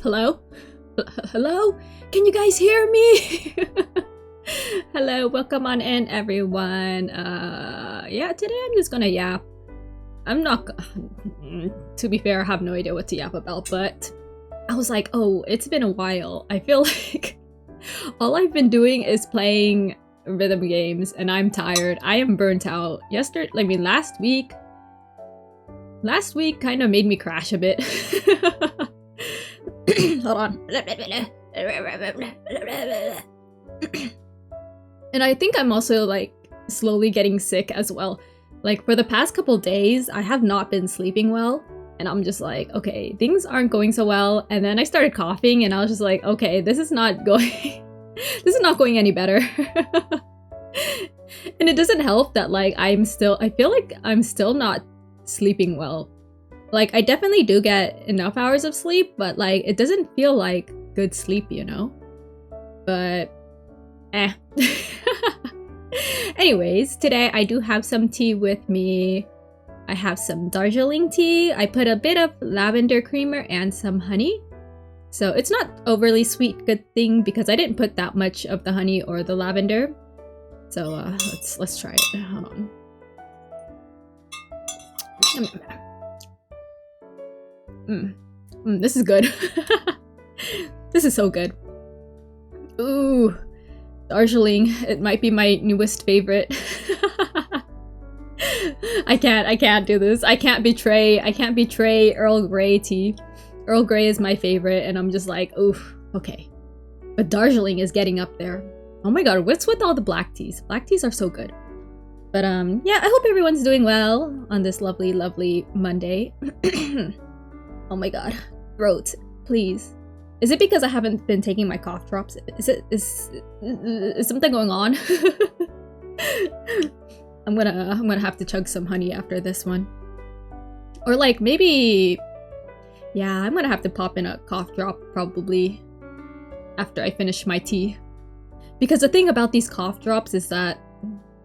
Hello? Hello? Can you guys hear me? Hello, welcome on in, everyone. Yeah, today I'm just gonna yap. I'm not... To be fair, I have no idea what to yap about, but I was like, oh, it's been a while. I feel like all I've been doing is playing rhythm games, and I'm tired. I am burnt out. Last week kind of made me crash a bit. Hold on. And I think I'm also like slowly getting sick as well. Like for the past couple days, I have not been sleeping well. And I'm just like, okay, things aren't going so well. And then I started coughing and I was just like, okay, this is not going this is not going any better. And it doesn't help that like I feel like I'm still not sleeping well. Like I definitely do get enough hours of sleep, but like it doesn't feel like good sleep, you know? But anyways, today I do have some tea with me. I have some Darjeeling tea. I put a bit of lavender creamer and some honey. So it's not overly sweet, good thing, because I didn't put that much of the honey or the lavender. So let's try it. Hold on. This is good. This is so good. Ooh, Darjeeling. It might be my newest favorite. I can't do this. I can't betray Earl Grey tea. Earl Grey is my favorite, and I'm just like, oof, okay. But Darjeeling is getting up there. Oh my god, what's with all the black teas? Black teas are so good. But yeah, I hope everyone's doing well on this lovely, lovely Monday. Oh my god, throat, please. Is it because I haven't been taking my cough drops? Is something going on? I'm gonna have to chug some honey after this one. Or like maybe, yeah, I'm gonna have to pop in a cough drop probably after I finish my tea. Because the thing about these cough drops is that,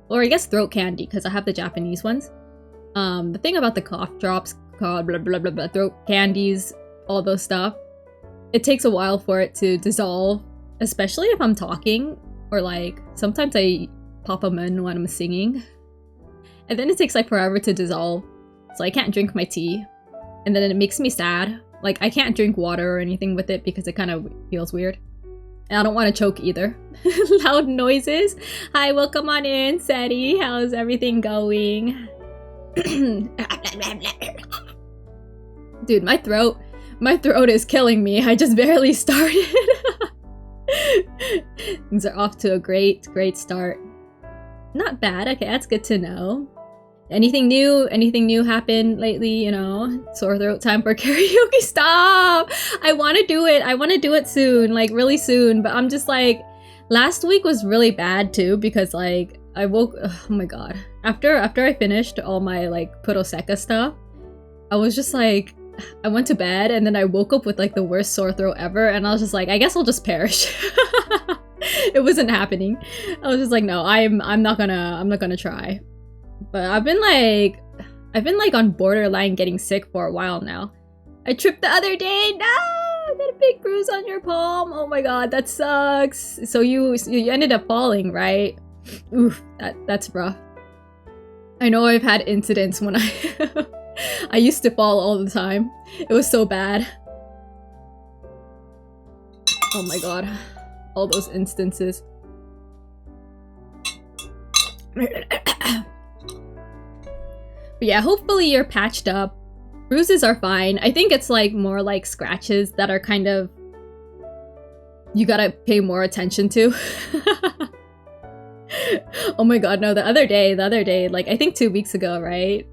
or I guess throat candy, because I have the Japanese ones. The thing about the cough drops called blah blah blah blah, throat candies, all those stuff, it takes a while for it to dissolve, especially if I'm talking, or like sometimes I pop them in when I'm singing. And then it takes like forever to dissolve, so I can't drink my tea. And then it makes me sad. Like I can't drink water or anything with it because it kind of feels weird. And I don't want to choke either. Loud noises. Hi, welcome on in, Seti. How's everything going? Dude, my throat is killing me. I just barely started. Things are off to a great start. Not bad. Okay, that's good to know. Anything new happened lately, you know? Sore throat time for karaoke. Stop! I want to do it soon, like really soon, but I'm just like, last week was really bad too, because like I woke, oh my god. After I finished all my like Puroseka stuff, I was just like, I went to bed and then I woke up with like the worst sore throat ever, and I was just like, I guess I'll just perish. It wasn't happening. I was just like, no, I'm not gonna try. But I've been like on borderline getting sick for a while now. I tripped the other day. No, I got a big bruise on your palm. Oh my god, that sucks. So you ended up falling, right? Oof, that's rough. I know I've had incidents when I used to fall all the time. It was so bad. Oh my god, all those instances. But yeah, hopefully you're patched up. Bruises are fine. I think it's like more like scratches that are kind of, you gotta pay more attention to. Oh my god, no, the other day, like I think 2 weeks ago, right?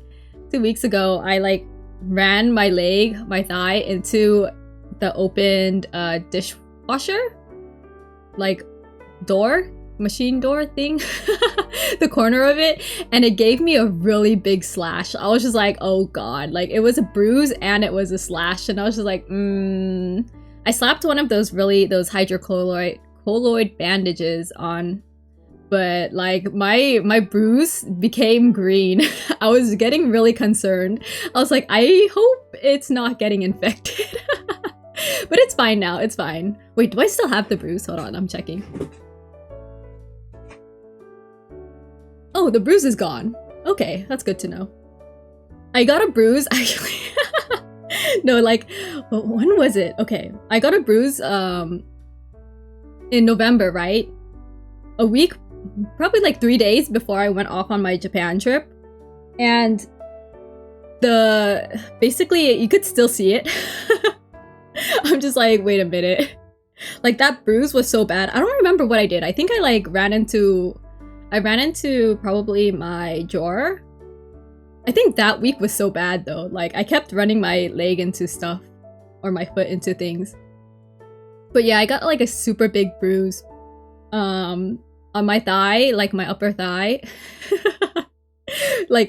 2 weeks ago, I like ran my thigh into the opened dishwasher, like machine door thing, the corner of it, and it gave me a really big slash. I was just like, oh god, like it was a bruise and it was a slash, and I was just like, I slapped one of those hydrocolloid bandages on, but like my bruise became green. I was getting really concerned. I was like, I hope it's not getting infected. But But it's fine now, it's fine. Wait, do I still have the bruise? Hold on, I'm checking. Oh, the bruise is gone. Okay, that's good to know. I got a bruise, actually. No, like, when was it? Okay, I got a bruise in November, right? A week, probably like 3 days before I went off on my Japan trip. And basically, you could still see it. I'm just like, wait a minute. Like, that bruise was so bad. I don't remember what I did. I think I like ran into probably my drawer. I think that week was so bad though. Like, I kept running my leg into stuff or my foot into things. But yeah, I got like a super big bruise on my thigh, like my upper thigh. Like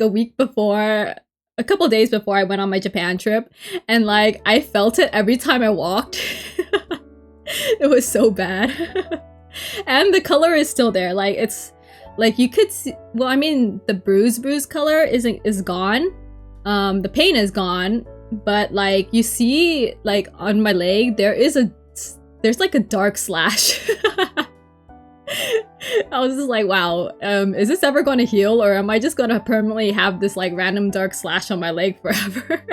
a couple days before I went on my Japan trip, and like I felt it every time I walked. It was so bad. And the color is still there. Like, it's like you could see, well, I mean, the bruise color is gone. The pain is gone, but like you see, like on my leg there's like a dark slash. I was just like, wow, is this ever going to heal, or am I just going to permanently have this like random dark slash on my leg forever?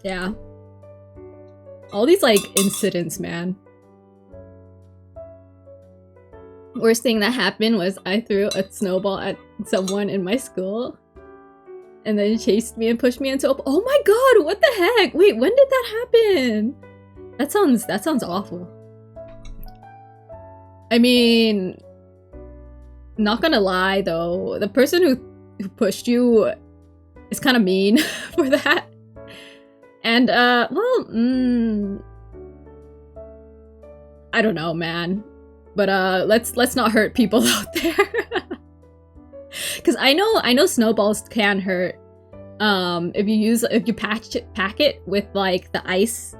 Yeah. All these like incidents, man. Worst thing that happened was I threw a snowball at someone in my school, and then chased me and pushed me into oh my god, what the heck? Wait, when did that happen? That sounds awful. I mean, not gonna lie though, the person who pushed you is kind of mean for that. And well, I don't know, man. But let's not hurt people out there. Cause I know snowballs can hurt. If you pack it with like the ice.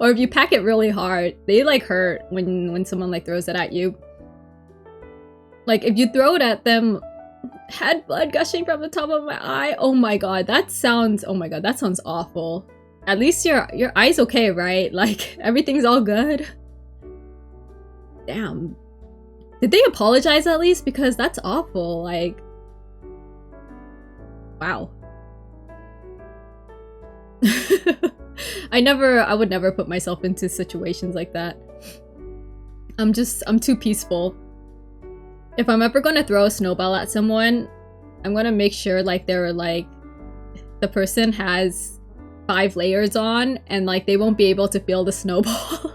Or if you pack it really hard, they like hurt when someone like throws it at you. Like if you throw it at them, had blood gushing from the top of my eye. Oh my god, that sounds awful. At least your eye's okay, right? Like everything's all good. Damn. Did they apologize at least? Because that's awful. Like, wow. I would never put myself into situations like that. I'm too peaceful. If I'm ever gonna throw a snowball at someone, I'm gonna make sure like they're like, the person has 5 layers on and like they won't be able to feel the snowball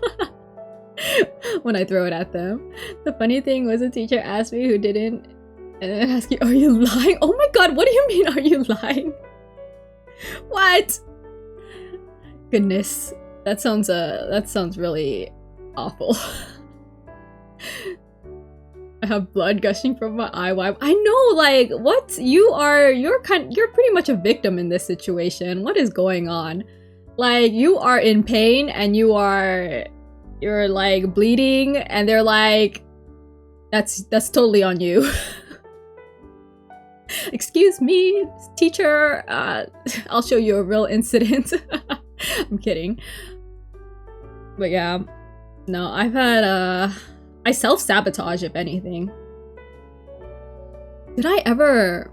when I throw it at them. The funny thing was, a teacher asked me who didn't, and then asked you, are you lying? Oh my god, what do you mean, are you lying? What? Goodness, that sounds really awful. I have blood gushing from my eye. Why? I know, like, what? You're pretty much a victim in this situation. What is going on? Like, you are in pain and you're like bleeding, and they're like, that's totally on you. Excuse me, teacher, I'll show you a real incident. I'm kidding. But yeah, no, I've had I self-sabotage, if anything. Did I ever?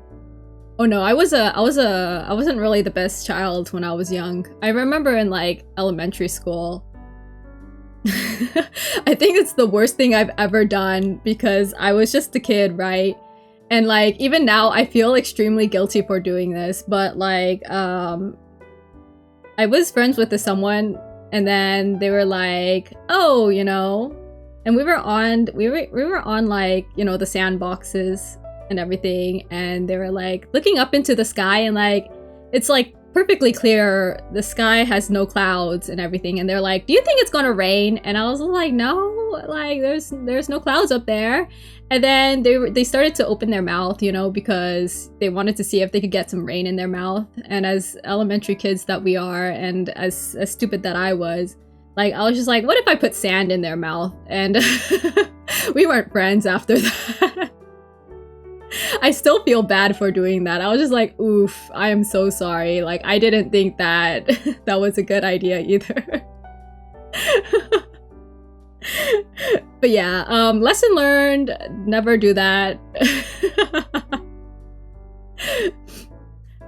Oh no, I wasn't really the best child when I was young. I remember in like elementary school, I think it's the worst thing I've ever done because I was just a kid, right? And like even now I feel extremely guilty for doing this, but like I was friends with someone, and then they were like, oh, you know, and we were on like, you know, the sandboxes and everything, and they were like looking up into the sky, and like it's like perfectly clear, the sky has no clouds and everything, and they're like, do you think it's gonna rain? And I was like, no, like there's no clouds up there. And then they started to open their mouth, you know, because they wanted to see if they could get some rain in their mouth. And as elementary kids that we are, and as stupid that I was, like I was just like, what if I put sand in their mouth? And we weren't friends after that. I still feel bad for doing that. I was just like, oof, I am so sorry. Like, I didn't think that that was a good idea either. But yeah, lesson learned, never do that.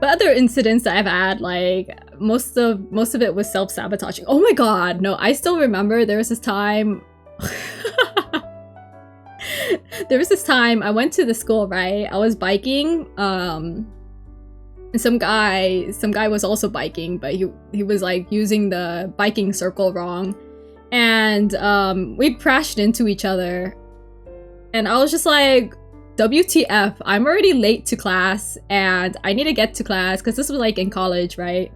But other incidents that I've had, like, most of it was self-sabotaging. Oh my god, no, I still remember there was this time there was this time I went to the school, right? I was biking, and some guy was also biking, but he was like using the biking circle wrong. And we crashed into each other. And I was just like, WTF, I'm already late to class and I need to get to class because this was like in college, right?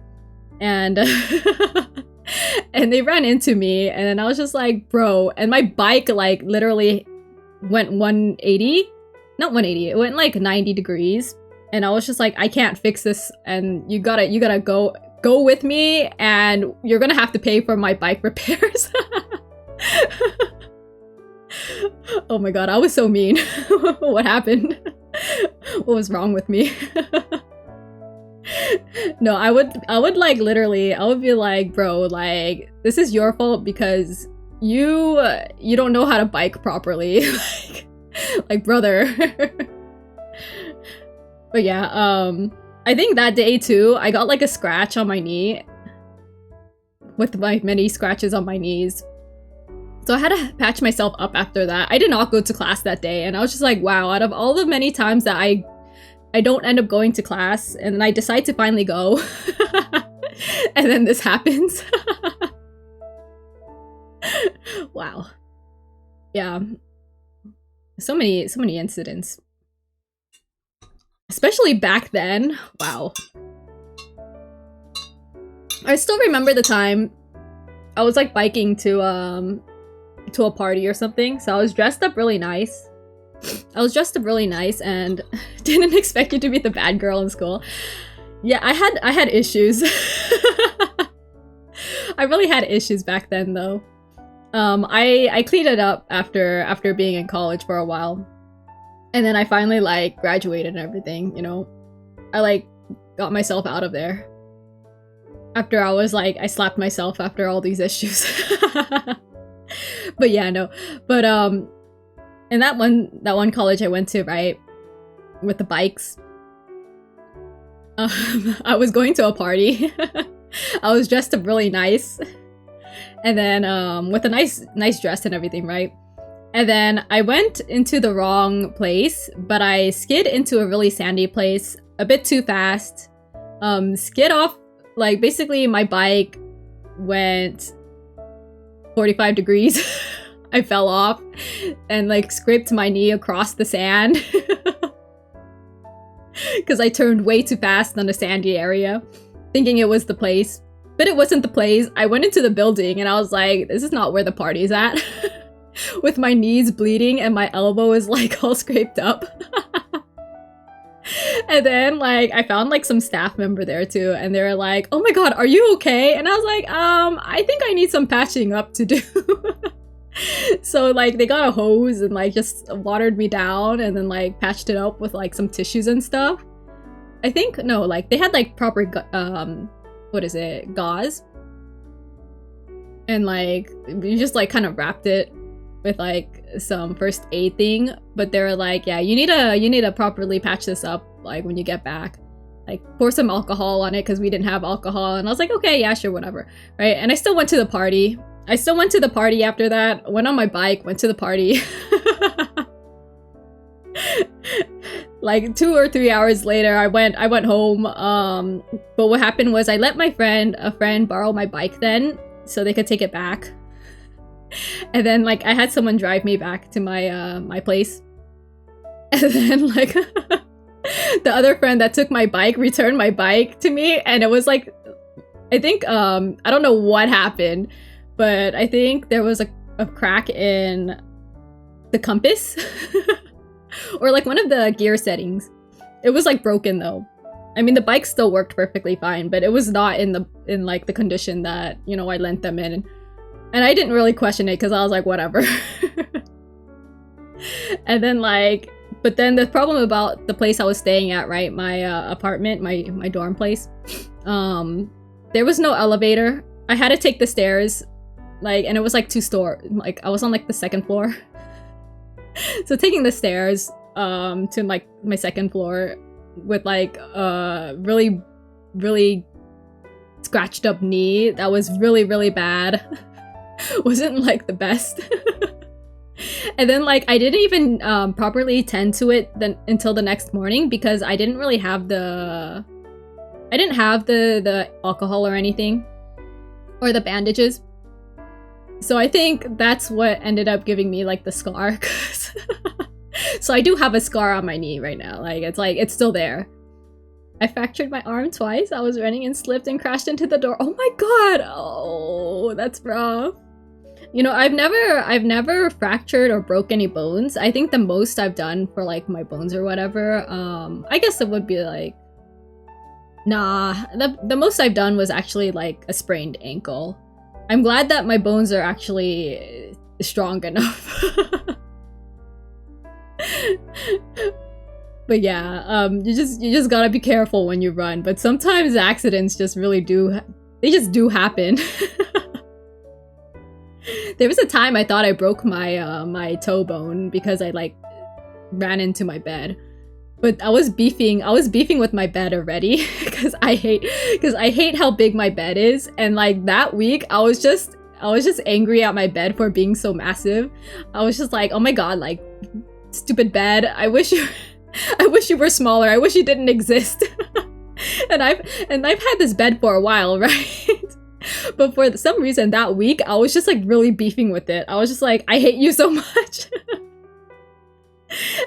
And and they ran into me and then I was just like, bro, and my bike like literally went 180, not 180, it went like 90 degrees. And I was just like, I can't fix this and you gotta go with me and you're gonna have to pay for my bike repairs. Oh my god, I was so mean. What happened? What was wrong with me? No, I would like literally, I would be like, bro, like, this is your fault because you don't know how to bike properly. like brother. But yeah, I think that day too, I got like a scratch on my knee with my many scratches on my knees. So I had to patch myself up after that. I did not go to class that day and I was just like, wow, out of all the many times that I don't end up going to class and then I decide to finally go and then this happens. Wow. Yeah. So many incidents. Especially back then. Wow. I still remember the time I was like biking to a party or something. So I was dressed up really nice. And didn't expect you to be the bad girl in school. Yeah, I had issues. I really had issues back then though. I cleaned it up after being in college for a while. And then I finally like graduated and everything, you know. I like got myself out of there. After I was like, I slapped myself after all these issues. But yeah, no. But in that one college I went to, right, with the bikes, I was going to a party. I was dressed up really nice. And then with a nice dress and everything, right? And then I went into the wrong place, but I skid into a really sandy place a bit too fast. Skid off, like basically my bike went 45 degrees. I fell off and like scraped my knee across the sand. Because I turned way too fast on a sandy area, thinking it was the place. But it wasn't the place. I went into the building and I was like, this is not where the party's at. With my knees bleeding and my elbow is like all scraped up. And then like I found like some staff member there too and they were like, oh my god, are you okay? And I was like, I think I need some patching up to do. So like they got a hose and like just watered me down and then like patched it up with like some tissues and stuff. I think, no, like they had like proper what is it, gauze, and like you just like kind of wrapped it with like some first aid thing, but they were like, yeah, you need to properly patch this up like when you get back, like pour some alcohol on it because we didn't have alcohol. And I was like, okay, yeah, sure, whatever, right? And I still went to the party. After that, went on my bike, went to the party. Like 2 or 3 hours later, I went home. But what happened was I let a friend borrow my bike then, so they could take it back. And then like I had someone drive me back to my my place. And then like the other friend that took my bike returned my bike to me, and it was like, I think I don't know what happened, but I think there was a crack in the compass. Or like one of the gear settings. It was like broken though. I mean the bike still worked perfectly fine, but it was not in like the condition that, you know, I lent them in. And I didn't really question it because I was like, whatever. And then like But then the problem about the place I was staying at, right, my apartment, my dorm place, there was no elevator. I had to take the stairs, like, and it was like like I was on like the second floor. So taking the stairs to like my second floor with like really scratched up knee that was really bad wasn't like the best. And then like I didn't even properly tend to it until the next morning because I didn't really have the alcohol or anything or the bandages. So I think that's what ended up giving me like the scar. So I do have a scar on my knee right now. Like it's still there. I fractured my arm twice. I was running and slipped and crashed into the door. Oh my god. Oh, that's rough. You know, I've never fractured or broke any bones. I think the most I've done for like my bones or whatever, I guess it would be like, nah, the most I've done was actually like a sprained ankle. I'm glad that my bones are actually strong enough. But yeah, you just gotta be careful when you run. But sometimes accidents just really do happen. There was a time I thought I broke my my toe bone because I like ran into my bed. But I was beefing with my bed already because I hate how big my bed is, and like that week I was just angry at my bed for being so massive. I was just like, oh my god, like stupid bed. I wish you were smaller. I wish you didn't exist. and I've had this bed for a while, right? But for some reason that week I was just like really beefing with it. I was just like, I hate you so much.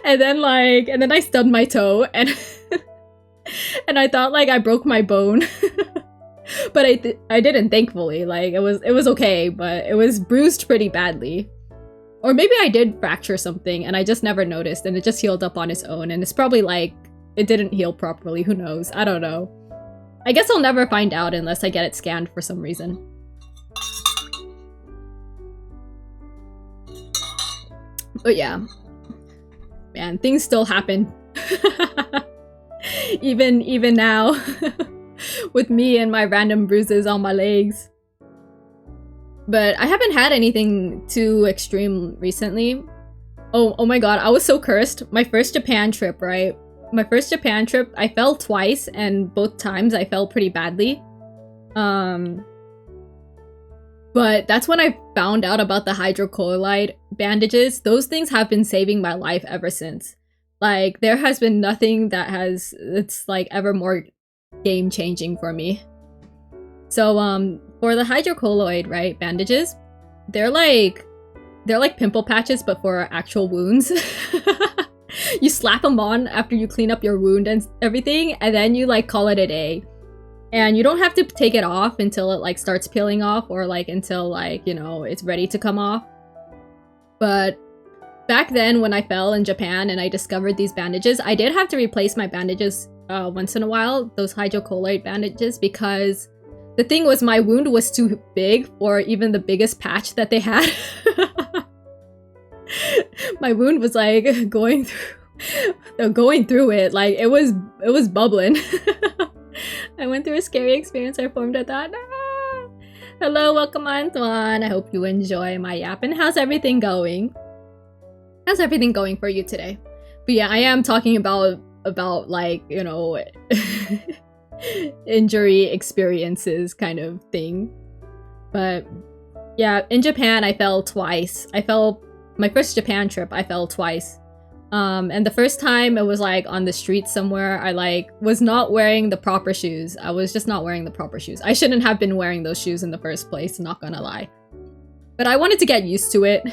And then I stubbed my toe and and I thought like I broke my bone. But I didn't, thankfully. Like it was okay, but it was bruised pretty badly. Or maybe I did fracture something and I just never noticed and it just healed up on its own, and it's probably like it didn't heal properly. Who knows? I don't know. I guess I'll never find out unless I get it scanned for some reason. But yeah. Man, things still happen. even now. With me and my random bruises on my legs. But I haven't had anything too extreme recently. Oh my god, I was so cursed. My first Japan trip, right? My first Japan trip, I fell twice, and both times I fell pretty badly. But that's when I found out about the hydrocolloid bandages. Those things have been saving my life ever since. Like, there has been nothing it's like ever more game-changing for me. So, for the hydrocolloid, right, bandages, they're like pimple patches, but for actual wounds. You slap them on after you clean up your wound and everything, and then you like call it a day. And you don't have to take it off until it like starts peeling off, or like until like, you know, it's ready to come off. But back then when I fell in Japan and I discovered these bandages, I did have to replace my bandages once in a while, those hydrocolloid bandages, because the thing was my wound was too big for even the biggest patch that they had. My wound was like going through it, like it was bubbling. I went through a scary experience. I formed a thought. Ah! Hello, welcome Antoine. I hope you enjoy my yap. And how's everything going? How's everything going for you today? But yeah, I am talking about like, you know, injury experiences kind of thing. But yeah, in Japan I fell twice. My first Japan trip, I fell twice. And the first time it was like on the street somewhere. I like was not wearing the proper shoes. I was just not wearing the proper shoes. I shouldn't have been wearing those shoes in the first place, not gonna lie. But I wanted to get used to it.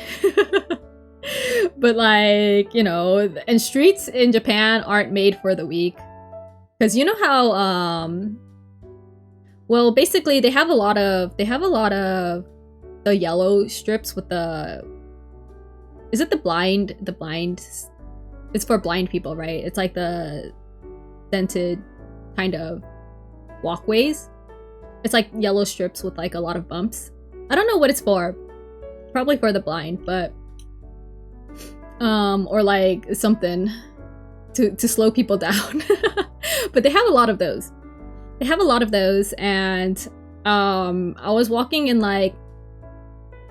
But like, you know, and streets in Japan aren't made for the weak. Because you know how, well, basically they have a lot of the yellow strips with the, is it the blind, it's for blind people, right? It's like the dented kind of walkways. It's like yellow strips with like a lot of bumps. I don't know what it's for. Probably for the blind, but or like something to slow people down. But they have a lot of those. They have a lot of those, and I was walking in like,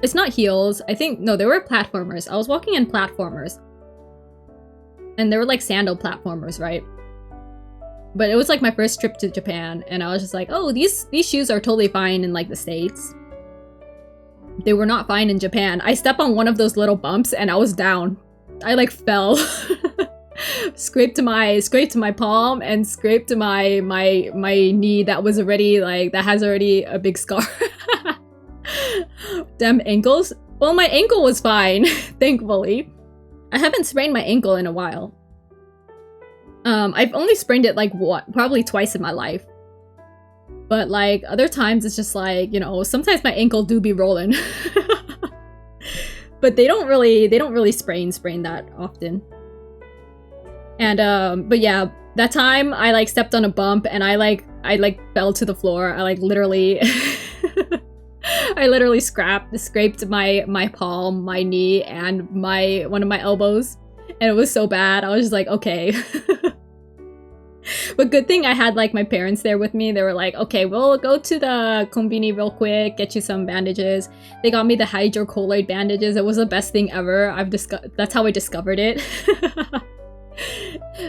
it's not heels. I think, no, they were platformers. I was walking in platformers. And they were like sandal platformers, right? But it was like my first trip to Japan, and I was just like, oh, these shoes are totally fine in like the States. They were not fine in Japan. I stepped on one of those little bumps and I was down. I like fell. Scraped to my palm and scraped to my knee that was already like, that has already a big scar. Damn ankles. Well, my ankle was fine, thankfully. I haven't sprained my ankle in a while. I've only sprained it like probably twice in my life. But like other times it's just like, you know, sometimes my ankle do be rolling. But they don't really sprain that often. And but yeah, that time I like stepped on a bump and I fell to the floor. I like literally I literally scraped my palm, my knee, and one of my elbows. And it was so bad. I was just like, okay. But good thing I had like my parents there with me. They were like, okay, we'll go to the konbini real quick, get you some bandages. They got me the hydrocolloid bandages. It was the best thing ever. That's how I discovered it.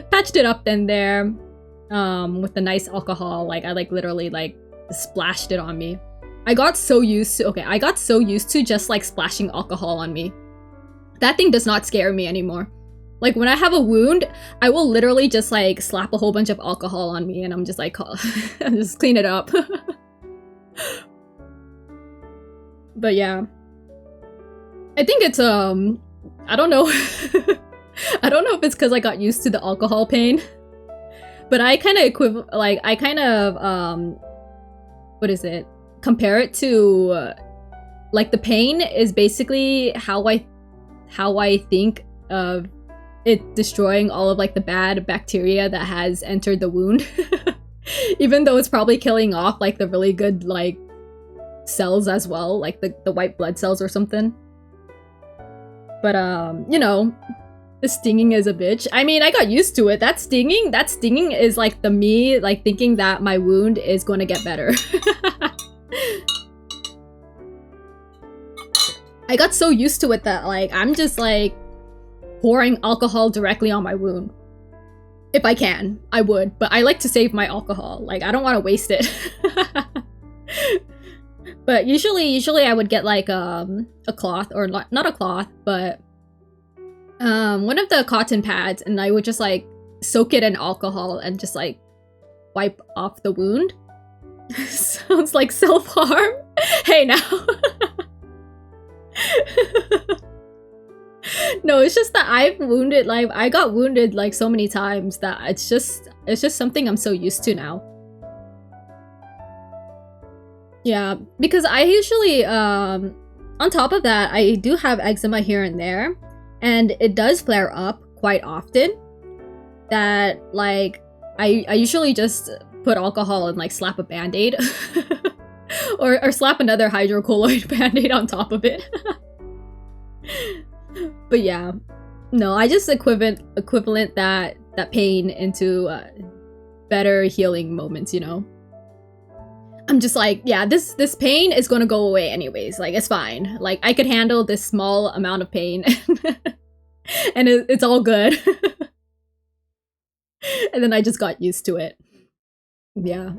Patched it up then there with the nice alcohol. Like I like literally like splashed it on me. I got so used to just like splashing alcohol on me. That thing does not scare me anymore. Like when I have a wound, I will literally just like slap a whole bunch of alcohol on me and I'm just like, just clean it up. But yeah. I think it's, I don't know. I don't know if it's because I got used to the alcohol pain. But I kind of what is it? Compare it to, like the pain is basically how I think of it destroying all of like the bad bacteria that has entered the wound. Even though it's probably killing off like the really good like cells as well, like the white blood cells or something. But you know, the stinging is a bitch. I mean, I got used to it. That stinging is like the me like thinking that my wound is going to get better. I got so used to it that like I'm just like pouring alcohol directly on my wound. If I can, I would, but I like to save my alcohol. Like I don't want to waste it. But usually I would get like a cloth, or not a cloth, but one of the cotton pads, and I would just like soak it in alcohol and just like wipe off the wound. Sounds like self-harm. Hey now. No, it's just that I got wounded like so many times that it's just something I'm so used to now. Yeah, because I usually on top of that, I do have eczema here and there, and it does flare up quite often. That like I usually just put alcohol and like slap a band-aid. or slap another hydrocolloid band-aid on top of it. But yeah, no, I just equivalent that pain into better healing moments, you know. I'm just like, yeah, this pain is gonna go away anyways. Like it's fine. Like I could handle this small amount of pain, and it's all good. And then I just got used to it. Yeah,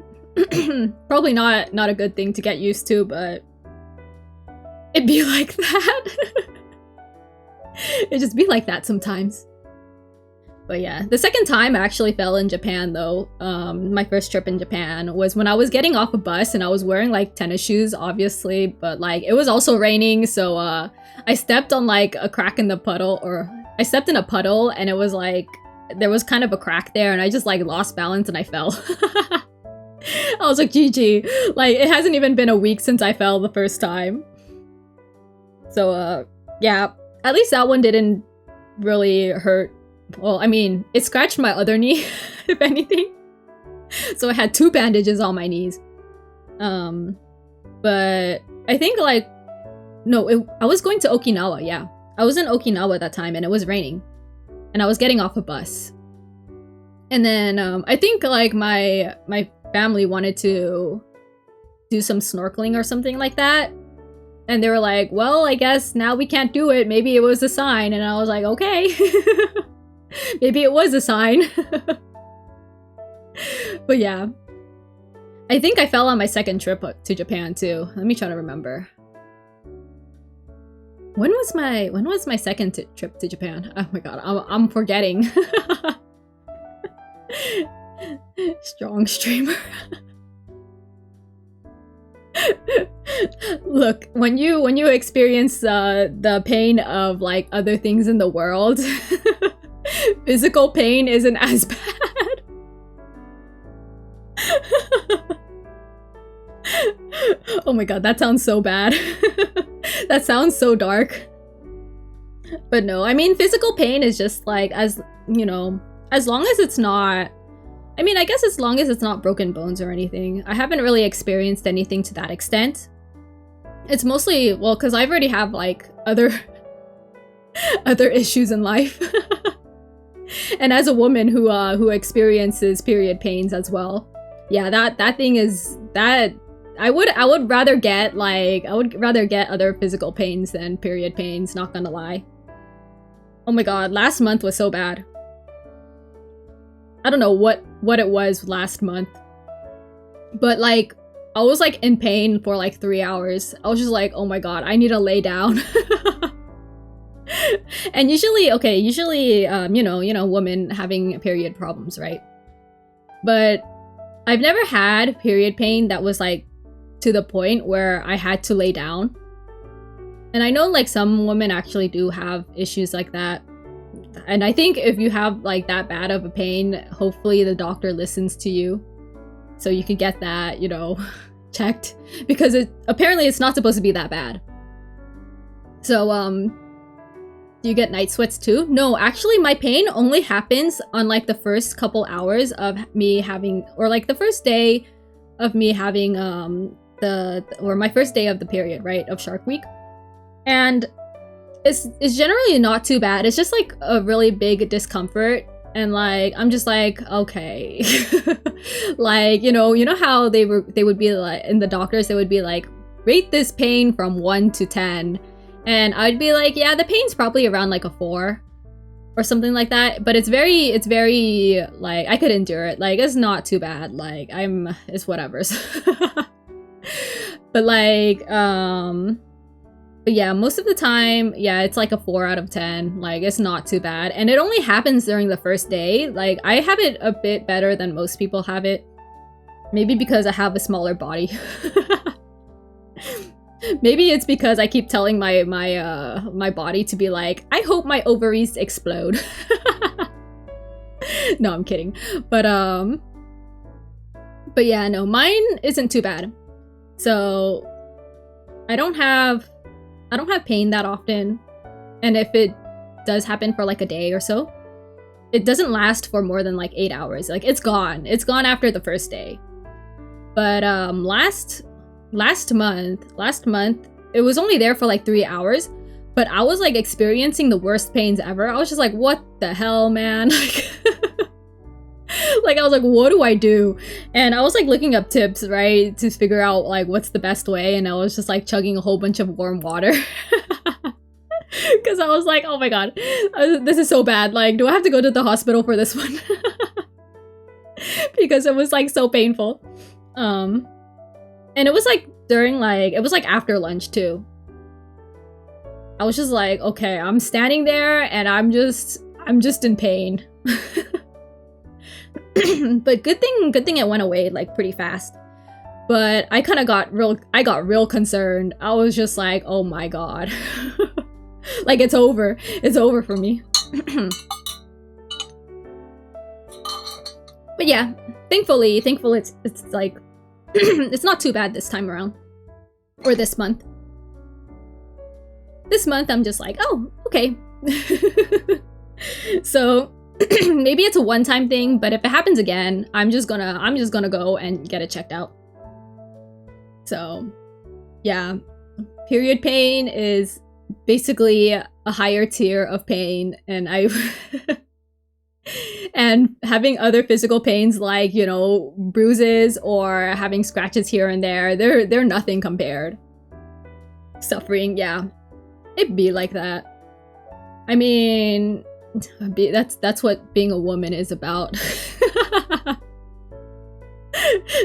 probably not a good thing to get used to, but it'd be like that. It just be like that sometimes. But yeah, the second time I actually fell in Japan though, my first trip in Japan was when I was getting off a bus and I was wearing like tennis shoes, obviously, but like it was also raining, so I stepped on like a crack in the puddle, or I stepped in a puddle and it was like, there was kind of a crack there and I just like lost balance and I fell. I was like, GG. Like it hasn't even been a week since I fell the first time. So yeah. At least that one didn't really hurt. Well, I mean, it scratched my other knee, if anything. So I had 2 bandages on my knees. But I think like, no, I was going to Okinawa, yeah. I was in Okinawa at that time and it was raining. And I was getting off a bus. And then I think like my family wanted to do some snorkeling or something like that. And they were like, well, I guess now we can't do it. Maybe it was a sign. And I was like, okay. Maybe it was a sign. But yeah. I think I fell on my second trip to Japan too. Let me try to remember. When was my second trip to Japan? Oh my god, I'm forgetting. Strong streamer. Look, when you experience the pain of like other things in the world, physical pain isn't as bad. Oh my god, that sounds so bad. That sounds so dark. But no, I mean, physical pain is just like, as you know, as long as it's not, I mean, I guess as long as it's not broken bones or anything. I haven't really experienced anything to that extent. It's mostly, well, because I've already have like other issues in life. And as a woman who experiences period pains as well, yeah, that thing is that I would rather get other physical pains than period pains, not gonna lie. Oh my god, last month was so bad. I don't know what it was last month. But like I was like in pain for like 3 hours. I was just like, oh my god, I need to lay down. And usually, you know, women having period problems, right? But I've never had period pain that was like to the point where I had to lay down. And I know like some women actually do have issues like that. And I think if you have like that bad of a pain, hopefully the doctor listens to you so you can get that, you know, checked, because apparently it's not supposed to be that bad. So do you get night sweats too? No, actually my pain only happens on like the first couple hours of me having, or like the first day of me having or my first day of the period, right, of Shark Week. And it's generally not too bad. It's just like a really big discomfort, and like I'm just like, okay. Like, you know how they would be like, in the doctors, they would be like, rate this pain from 1 to 10, and I'd be like, yeah, the pain's probably around like a 4 or something like that. But it's very like I could endure it. Like it's not too bad. Like it's whatever. But like but yeah, most of the time, yeah, it's like a 4 out of 10. Like it's not too bad, and it only happens during the first day. Like I have it a bit better than most people have it, maybe because I have a smaller body. Maybe it's because I keep telling my body to be like, I hope my ovaries explode. No, I'm kidding. But yeah, no, mine isn't too bad. So I don't have pain that often. And if it does happen for like a day or so, it doesn't last for more than like 8 hours. Like it's gone. It's gone after the first day. But last month, it was only there for like 3 hours, but I was like experiencing the worst pains ever. I was just like, what the hell, man? Like I was like, what do I do? And I was like looking up tips, right, to figure out like what's the best way, and I was just like chugging a whole bunch of warm water. Because I was like, oh my god, this is so bad. Like, do I have to go to the hospital for this one? Because it was like so painful. And it was like during like, it was like after lunch too. I was just like, okay, I'm standing there and I'm just in pain. But good thing it went away like pretty fast. But I kind of got real concerned. I was just like, oh my god. Like it's over for me. But yeah, thankfully it's like it's not too bad this time around, or this month. This month I'm just like, oh, okay. So maybe it's a one-time thing, but if it happens again, I'm just gonna go and get it checked out. So yeah, period pain is basically a higher tier of pain, and I and having other physical pains like, you know, bruises or having scratches here and there, they're nothing compared. Suffering, yeah. It'd be like that. I mean, that's what being a woman is about.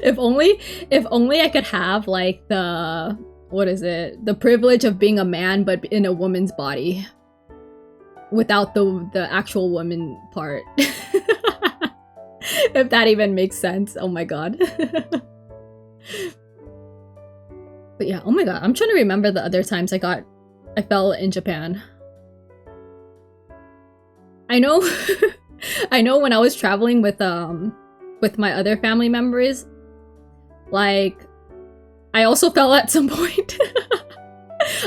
If only I could have like the, what is it? The privilege of being a man but in a woman's body. Without the actual woman part. If that even makes sense. Oh my god. But yeah, oh my god, I'm trying to remember the other times I fell in Japan. I know I know when I was traveling with my other family members, like I also fell at some point.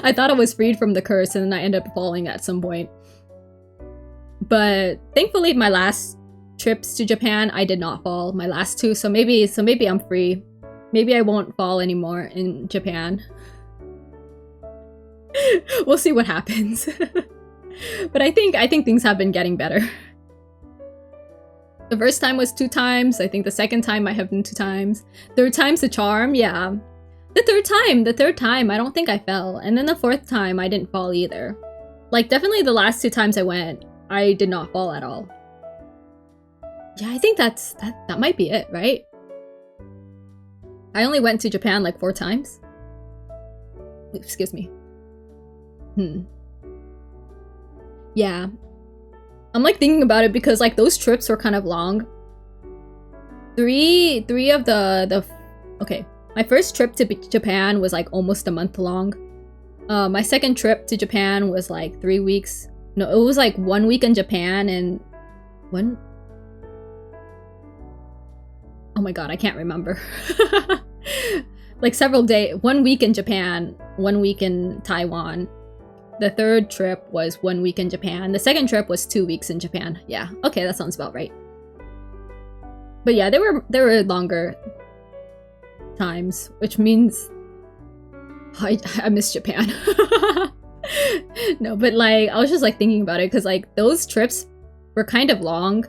I thought I was freed from the curse and then I ended up falling at some point. But thankfully my last trips to Japan I did not fall, my last two, so maybe I'm free. Maybe I won't fall anymore in Japan. We'll see what happens. But I think things have been getting better. The first time was 2 times. I think the second time might have been 2 times. Third time's the charm, yeah. The third time, I don't think I fell. And then the 4th time, I didn't fall either. Like, definitely the last 2 times I went, I did not fall at all. Yeah, I think that might be it, right? I only went to Japan like 4 times. Excuse me. Yeah. I'm like thinking about it because like those trips were kind of long. Three of the okay. My first trip to Japan was like almost a month long. My second trip to Japan was like 3 weeks. No, it was like 1 week in Japan and one. Oh my god, I can't remember. Like several days, 1 week in Japan, 1 week in Taiwan. The third trip was 1 week in Japan. The second trip was 2 weeks in Japan. Yeah, okay, that sounds about right. But yeah, there were longer times, which means I miss Japan. No, but like I was just like thinking about it because like those trips were kind of long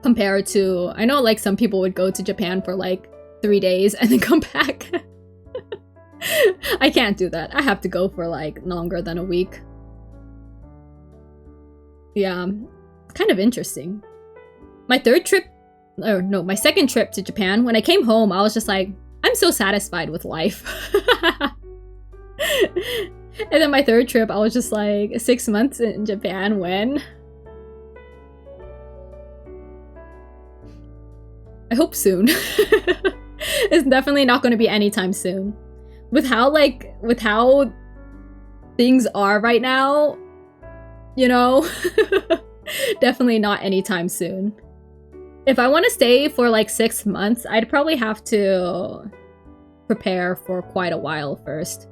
compared to, I know like some people would go to Japan for like 3 days and then come back. I can't do that. I have to go for like longer than a week. Yeah, kind of interesting. My second trip to Japan, when I came home, I was just like, I'm so satisfied with life. And then my third trip, I was just like 6 months in Japan when? I hope soon. It's definitely not going to be anytime soon. With how things are right now, you know, definitely not anytime soon. If I want to stay for like 6 months, I'd probably have to prepare for quite a while first.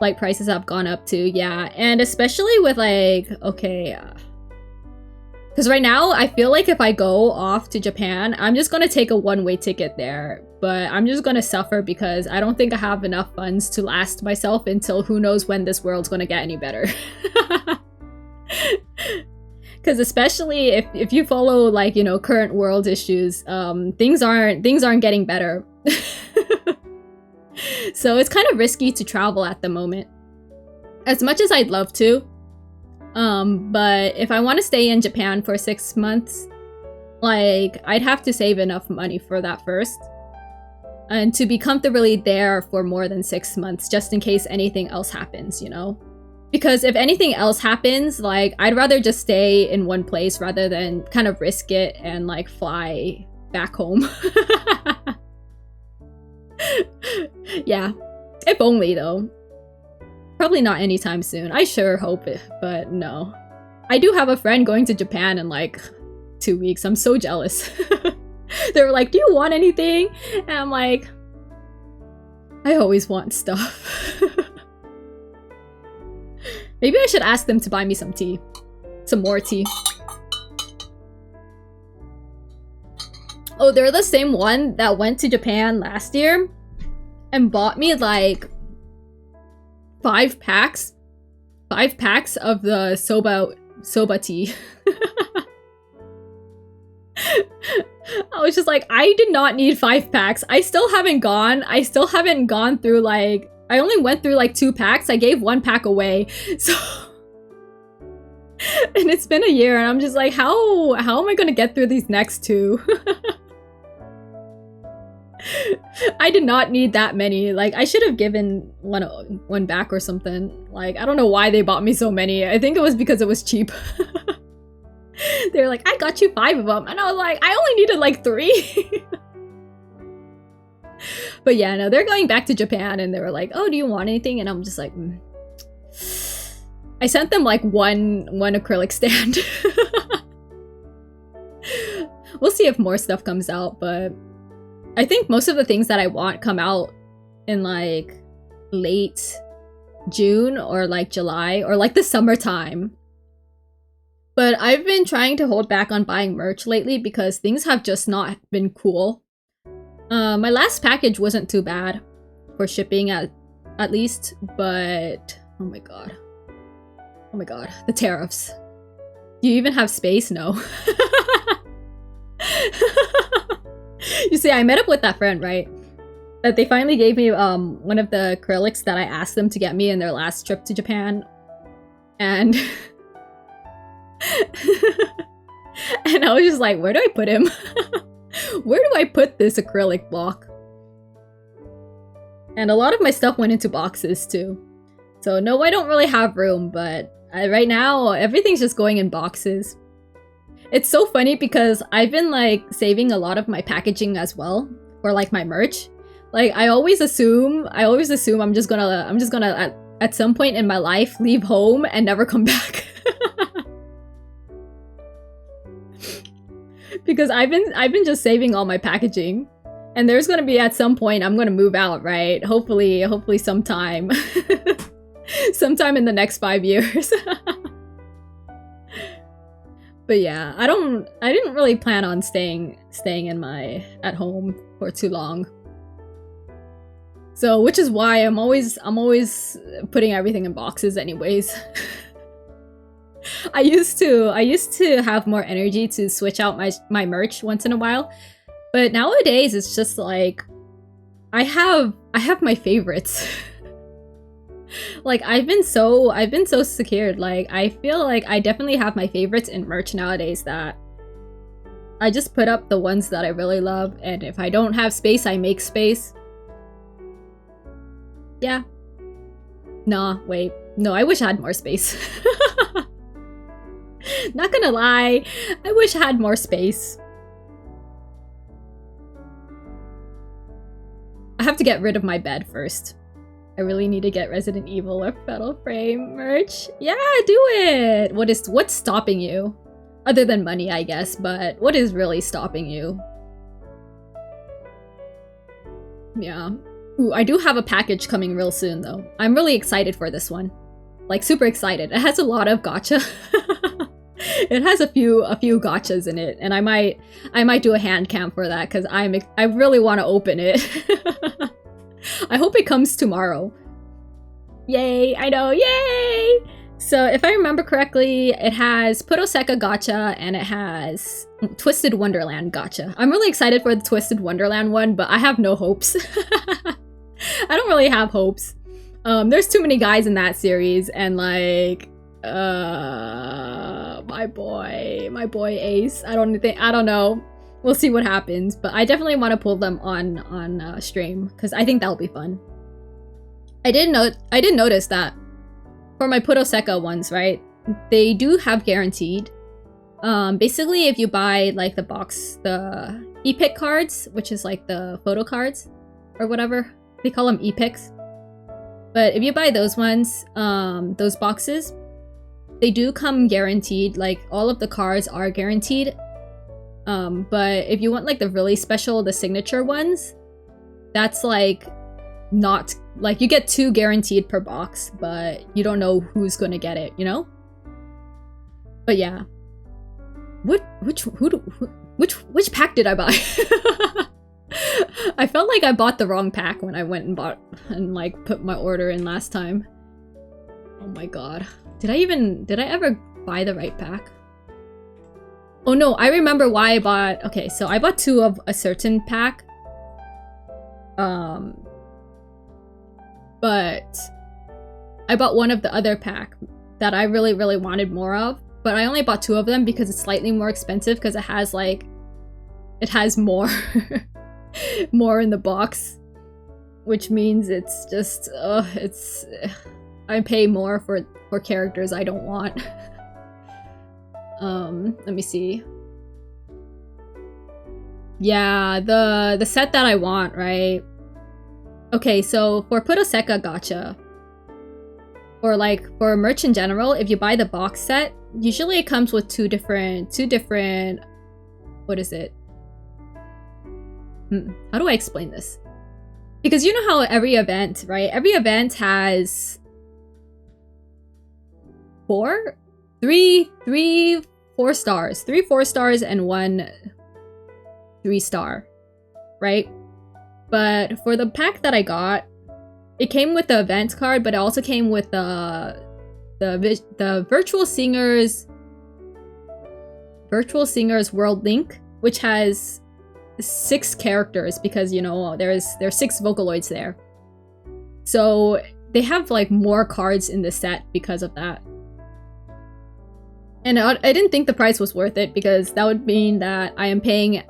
Like prices have gone up too, yeah. And especially with like, okay, because right now I feel like if I go off to Japan, I'm just gonna take a one-way ticket there. But I'm just gonna suffer because I don't think I have enough funds to last myself until who knows when this world's gonna get any better. Because especially if you follow like, you know, current world issues, things aren't getting better. So it's kind of risky to travel at the moment. As much as I'd love to. But if I want to stay in Japan for 6 months, like I'd have to save enough money for that first. And to be comfortably there for more than 6 months, just in case anything else happens, you know? Because if anything else happens, like, I'd rather just stay in one place rather than kind of risk it and, like, fly back home. Yeah. If only, though. Probably not anytime soon. I sure hope it, but no. I do have a friend going to Japan in, like, 2 weeks. I'm so jealous. They were like, do you want anything? And I'm like, I always want stuff. Maybe I should ask them to buy me some tea. Some more tea. Oh, they're the same one that went to Japan last year and bought me like 5 packs 5 packs of the soba tea. I was just like, I did not need 5 packs. I still haven't gone through like, I only went through like 2 packs. I gave 1 pack away. So, and it's been a year and I'm just like, how am I gonna get through these next 2? I did not need that many. Like, I should have given one back or something. Like, I don't know why they bought me so many. I think it was because it was cheap. They were like, I got you 5 of them. And I was like, I only needed like 3. But yeah, no, they're going back to Japan and they were like, oh, do you want anything? And I'm just like, I sent them like one acrylic stand. We'll see if more stuff comes out, but I think most of the things that I want come out in like late June or like July or like the summertime. But I've been trying to hold back on buying merch lately because things have just not been cool. My last package wasn't too bad for shipping at least, but oh my god, the tariffs. Do you even have space? No. You see, I met up with that friend, right? That they finally gave me one of the acrylics that I asked them to get me in their last trip to Japan. And and I was just like, where do I put him? Where do I put this acrylic block? And a lot of my stuff went into boxes too. So no, I don't really have room, but right now everything's just going in boxes. It's so funny because I've been like saving a lot of my packaging as well for like my merch. Like I always assume I'm just gonna at some point in my life leave home and never come back. Because I've been just saving all my packaging. And there's gonna be at some point I'm gonna move out, right? Hopefully sometime. Sometime in the next 5 years. But yeah, I didn't really plan on staying at home for too long. So, which is why I'm always putting everything in boxes anyways. I used to have more energy to switch out my merch once in a while. But nowadays it's just like I have my favorites. Like I've been so secured. Like I feel like I definitely have my favorites in merch nowadays that I just put up the ones that I really love, and if I don't have space, I make space. Yeah. Nah, wait. No, I wish I had more space. Not gonna lie, I wish I had more space. I have to get rid of my bed first. I really need to get Resident Evil or Fatal Frame merch. Yeah, do it! What's stopping you? Other than money, I guess, but what is really stopping you? Yeah. Ooh, I do have a package coming real soon, though. I'm really excited for this one. Like, super excited. It has a lot of gacha. It has a few gachas in it, and I might do a hand cam for that because I really want to open it. I hope it comes tomorrow. Yay! I know, yay! So if I remember correctly, it has Puroseka gacha and it has Twisted Wonderland gacha. I'm really excited for the Twisted Wonderland one, but I have no hopes. I don't really have hopes. There's too many guys in that series, and like, my boy Ace. I don't know. We'll see what happens, but I definitely want to pull them on stream because I think that'll be fun. I did notice that for my Puroseka ones, right? They do have guaranteed. Basically, if you buy like the epic cards, which is like the photo cards or whatever they call them, epics. But if you buy those ones, those boxes, they do come guaranteed. Like all of the cards are guaranteed. But if you want like the really special, the signature ones, that's like not like you get 2 guaranteed per box, but you don't know who's gonna get it, you know? But yeah. Which pack did I buy? I felt like I bought the wrong pack when I went and like put my order in last time. Oh my god. Did I ever buy the right pack? Oh no, I remember why I bought... Okay, so I bought 2 of a certain pack. But I bought 1 of the other pack that I really, really wanted more of. But I only bought 2 of them because it's slightly more expensive because it has like... It has more... more in the box. Which means it's just... it's... I pay more for characters I don't want. Let me see. Yeah, the set that I want, right? Okay, so for Puroseka gacha, or like for merch in general, if you buy the box set, usually it comes with two different, what is it? How do I explain this? Because you know how every event, right? Every event has 4 stars. 3 4 stars and 1 3 star, right? But for the pack that I got, it came with the event card, but it also came with the Virtual Singers World Link, which has 6 characters because, you know, there's 6 Vocaloids there. So they have like more cards in the set because of that. And I didn't think the price was worth it because that would mean that I am paying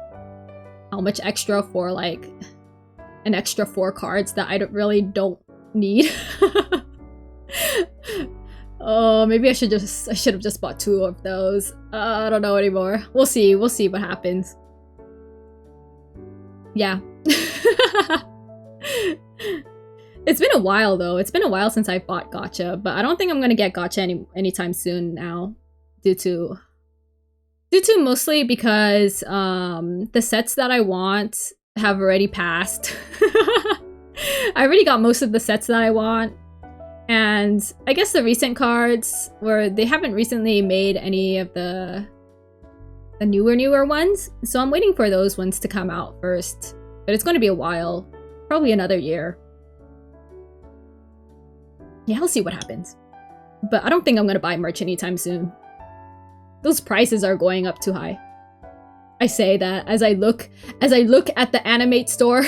how much extra for like an extra 4 cards that I really don't need. Oh, maybe I should have just bought 2 of those. I don't know anymore. We'll see what happens. Yeah. It's been a while though. It's been a while since I bought gacha, but I don't think I'm gonna get gacha anytime soon now. Due to mostly because the sets that I want have already passed. I already got most of the sets that I want, and I guess the recent cards they haven't recently made any of the newer ones, so I'm waiting for those ones to come out first. But it's going to be a while, probably another year. Yeah, I'll see what happens. But I don't think I'm going to buy merch anytime soon. Those prices are going up too high. I say that as I look at the Animate store.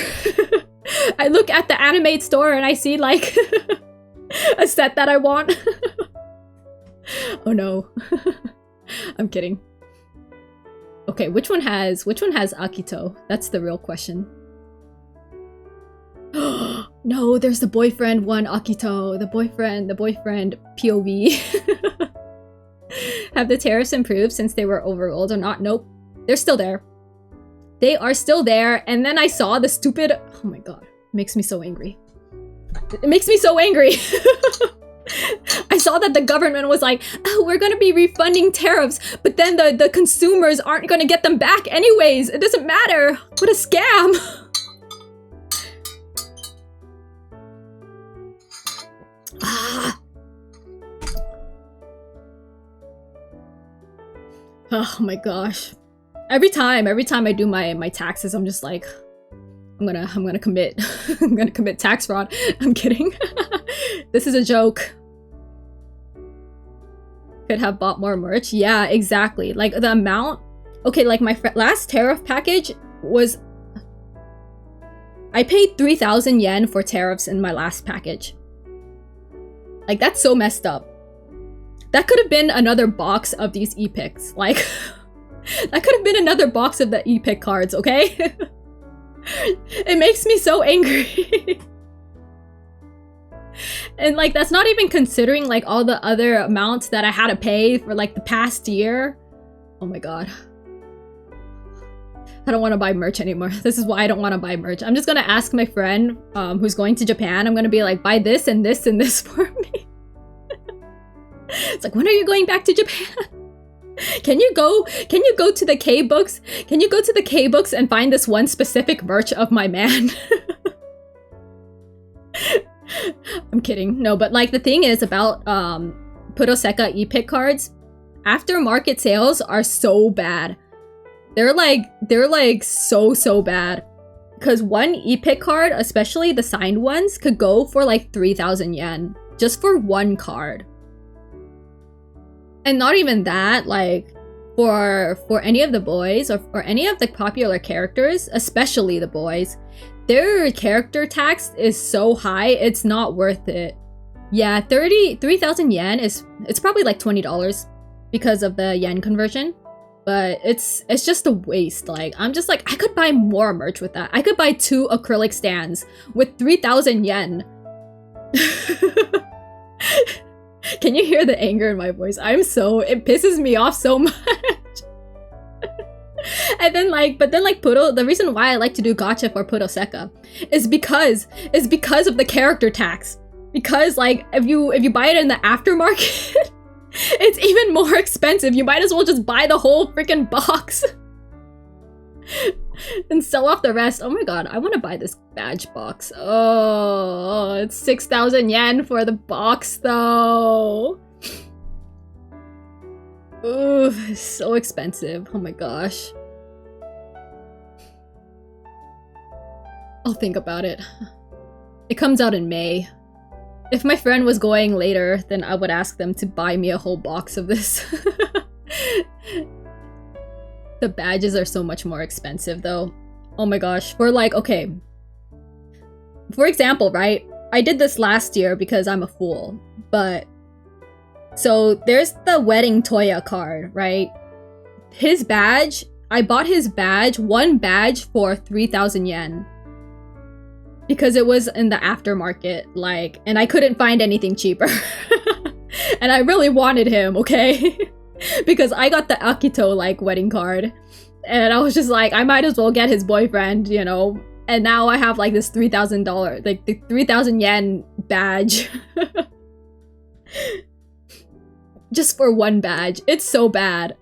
I look at the Animate store and I see like a set that I want. Oh no. I'm kidding. Okay, which one has Akito? That's the real question. No, there's the boyfriend one, Akito. The boyfriend POV. Have the tariffs improved since they were overruled or not? Nope. They're still there. They are still there. And then I saw the stupid... Oh my god. It makes me so angry. It makes me so angry. I saw that the government was like, oh, we're gonna be refunding tariffs, but then the consumers aren't gonna get them back anyways. It doesn't matter. What a scam. Oh my gosh. Every time I do my taxes, I'm just like, I'm gonna commit I'm gonna commit tax fraud. I'm kidding. This is a joke. Could have bought more merch. Yeah, exactly. Like the amount. Okay, like my last tariff package was, I paid 3,000 yen for tariffs in my last package. Like that's so messed up. That could have been another box of these epics. Like, that could have been another box of the epic cards, okay? It makes me so angry. And like, that's not even considering like all the other amounts that I had to pay for like the past year. Oh my god. I don't want to buy merch anymore. This is why I don't want to buy merch. I'm just gonna ask my friend who's going to Japan. I'm gonna be like, buy this and this and this for me. It's like, when are you going back to Japan? Can you go to the K-books? Can you go to the K-books and find this one specific merch of my man? I'm kidding. No, but like the thing is about Puroseka epic cards, aftermarket sales are so bad. They're like so bad. Because one epic card, especially the signed ones, could go for like 3,000 yen just for one card. And not even that, like, for any of the boys or any of the popular characters, especially the boys, their character tax is so high, it's not worth it. Yeah, 3,000 yen it's probably like $20 because of the yen conversion. But it's just a waste. Like, I'm just like, I could buy more merch with that. I could buy 2 acrylic stands with 3,000 yen. Can you hear the anger in my voice? It pisses me off so much. And then but then Puro, the reason why I like to do gacha for Puroseka is because of the character tax. Because like if you buy it in the aftermarket, it's even more expensive. You might as well just buy the whole freaking box and sell off the rest. Oh my god, I want to buy this badge box. Oh, it's 6,000 yen for the box though. Ooh, it's so expensive. Oh my gosh. I'll think about it. It comes out in May. If my friend was going later, then I would ask them to buy me a whole box of this. The badges are so much more expensive though. Oh my gosh. For like, okay. For example, right? I did this last year because I'm a fool. But so there's the wedding Toya card, right? His badge, I bought his badge, one badge for 3,000 yen. Because it was in the aftermarket, like, and I couldn't find anything cheaper. And I really wanted him, okay? Because I got the Akito, like, wedding card. And I was just like, I might as well get his boyfriend, you know? And now I have, like, this $3,000, like, the 3,000 yen badge. Just for one badge. It's so bad.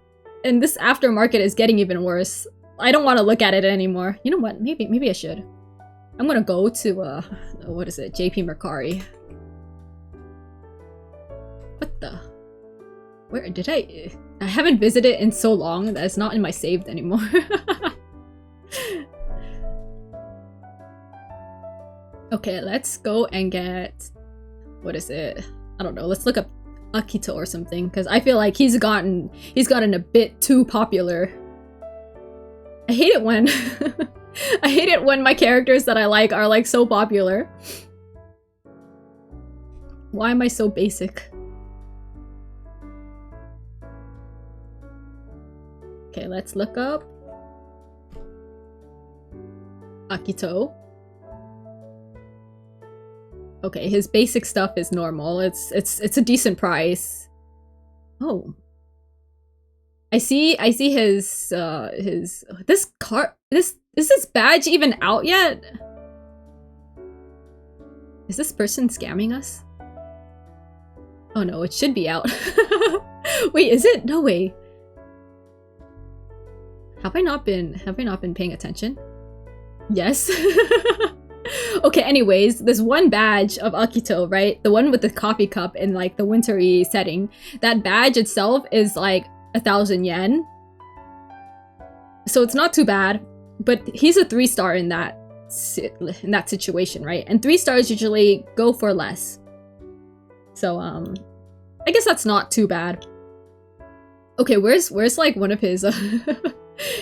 And this aftermarket is getting even worse. I don't want to look at it anymore. You know what? Maybe I should. I'm gonna go to, what is it? JP Mercari. What the? Where did I haven't visited in so long that it's not in my saved anymore. Okay, let's go and get, what is it? I don't know, let's look up Akito or something, because I feel like he's gotten a bit too popular. I hate it when I hate it when my characters that I like are like so popular. Why am I so basic? Okay, let's look up Akito. Okay, his basic stuff is normal. It's a decent price. Oh. I see his this card, is this badge even out yet? Is this person scamming us? Oh no, it should be out. Wait, is it? No way. Have I not been paying attention? Yes. Okay, anyways, this one badge of Akito, right? The one with the coffee cup in like the wintry setting. That badge itself is like 1,000 yen. So it's not too bad, but he's a 3-star in that situation, right? And 3 stars usually go for less. So I guess that's not too bad. Okay, where's like one of his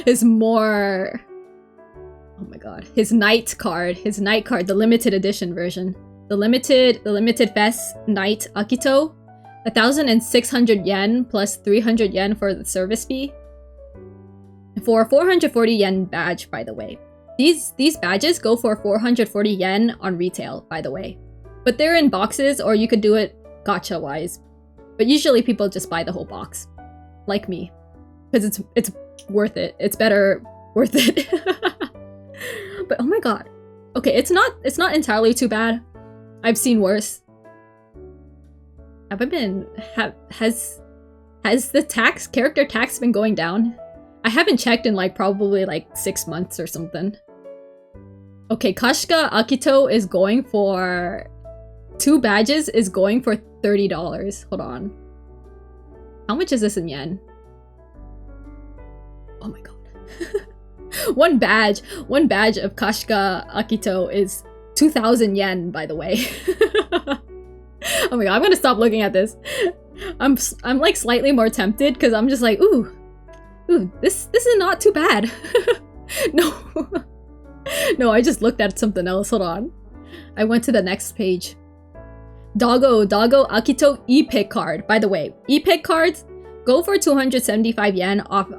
his more, oh my god, his night card, the limited edition version. The limited fest night Akito, 1,600 yen plus 300 yen for the service fee. For a 440 yen badge, by the way. These badges go for 440 yen on retail, by the way. But they're in boxes, or you could do it gacha-wise. But usually people just buy the whole box. Like me. Because it's worth it. It's better worth it. But oh my god. Okay, it's not entirely too bad. I've seen worse. Has the character tax been going down? I haven't checked in like probably like 6 months or something. Okay, Kashka Akito is going for 2 badges is going for $30. Hold on. How much is this in yen? Oh my god. One badge of Kashka Akito is 2,000 yen, by the way. Oh my god, I'm gonna stop looking at this. I'm like slightly more tempted because I'm just like, ooh, this is not too bad. No. No, I just looked at something else. Hold on. I went to the next page. Doggo Akito e-pick card. By the way, e-pick cards go for 275 yen off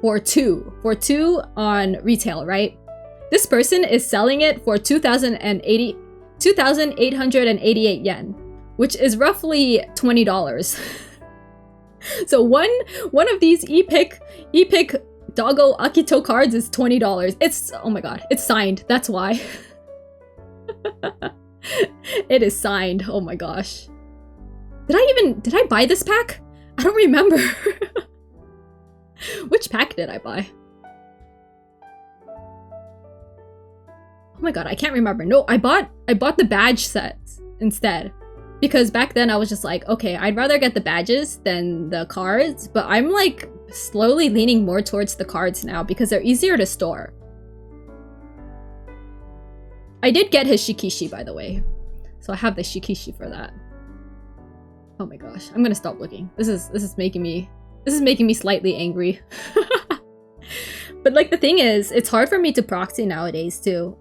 for two on retail, right? This person is selling it for 2,888 yen, which is roughly $20. So one of these e-pick Doggo Akito cards is $20. It's, oh my god, it's signed. That's why. It is signed. Oh my gosh. Did I buy this pack? I don't remember. Which pack did I buy? Oh my god, I can't remember. No, I bought the badge sets instead. Because back then I was just like, okay, I'd rather get the badges than the cards, but I'm like slowly leaning more towards the cards now because they're easier to store. I did get his Shikishi, by the way. So I have the Shikishi for that. Oh my gosh, I'm gonna stop looking. This is making me slightly angry. But like the thing is, it's hard for me to proxy nowadays too.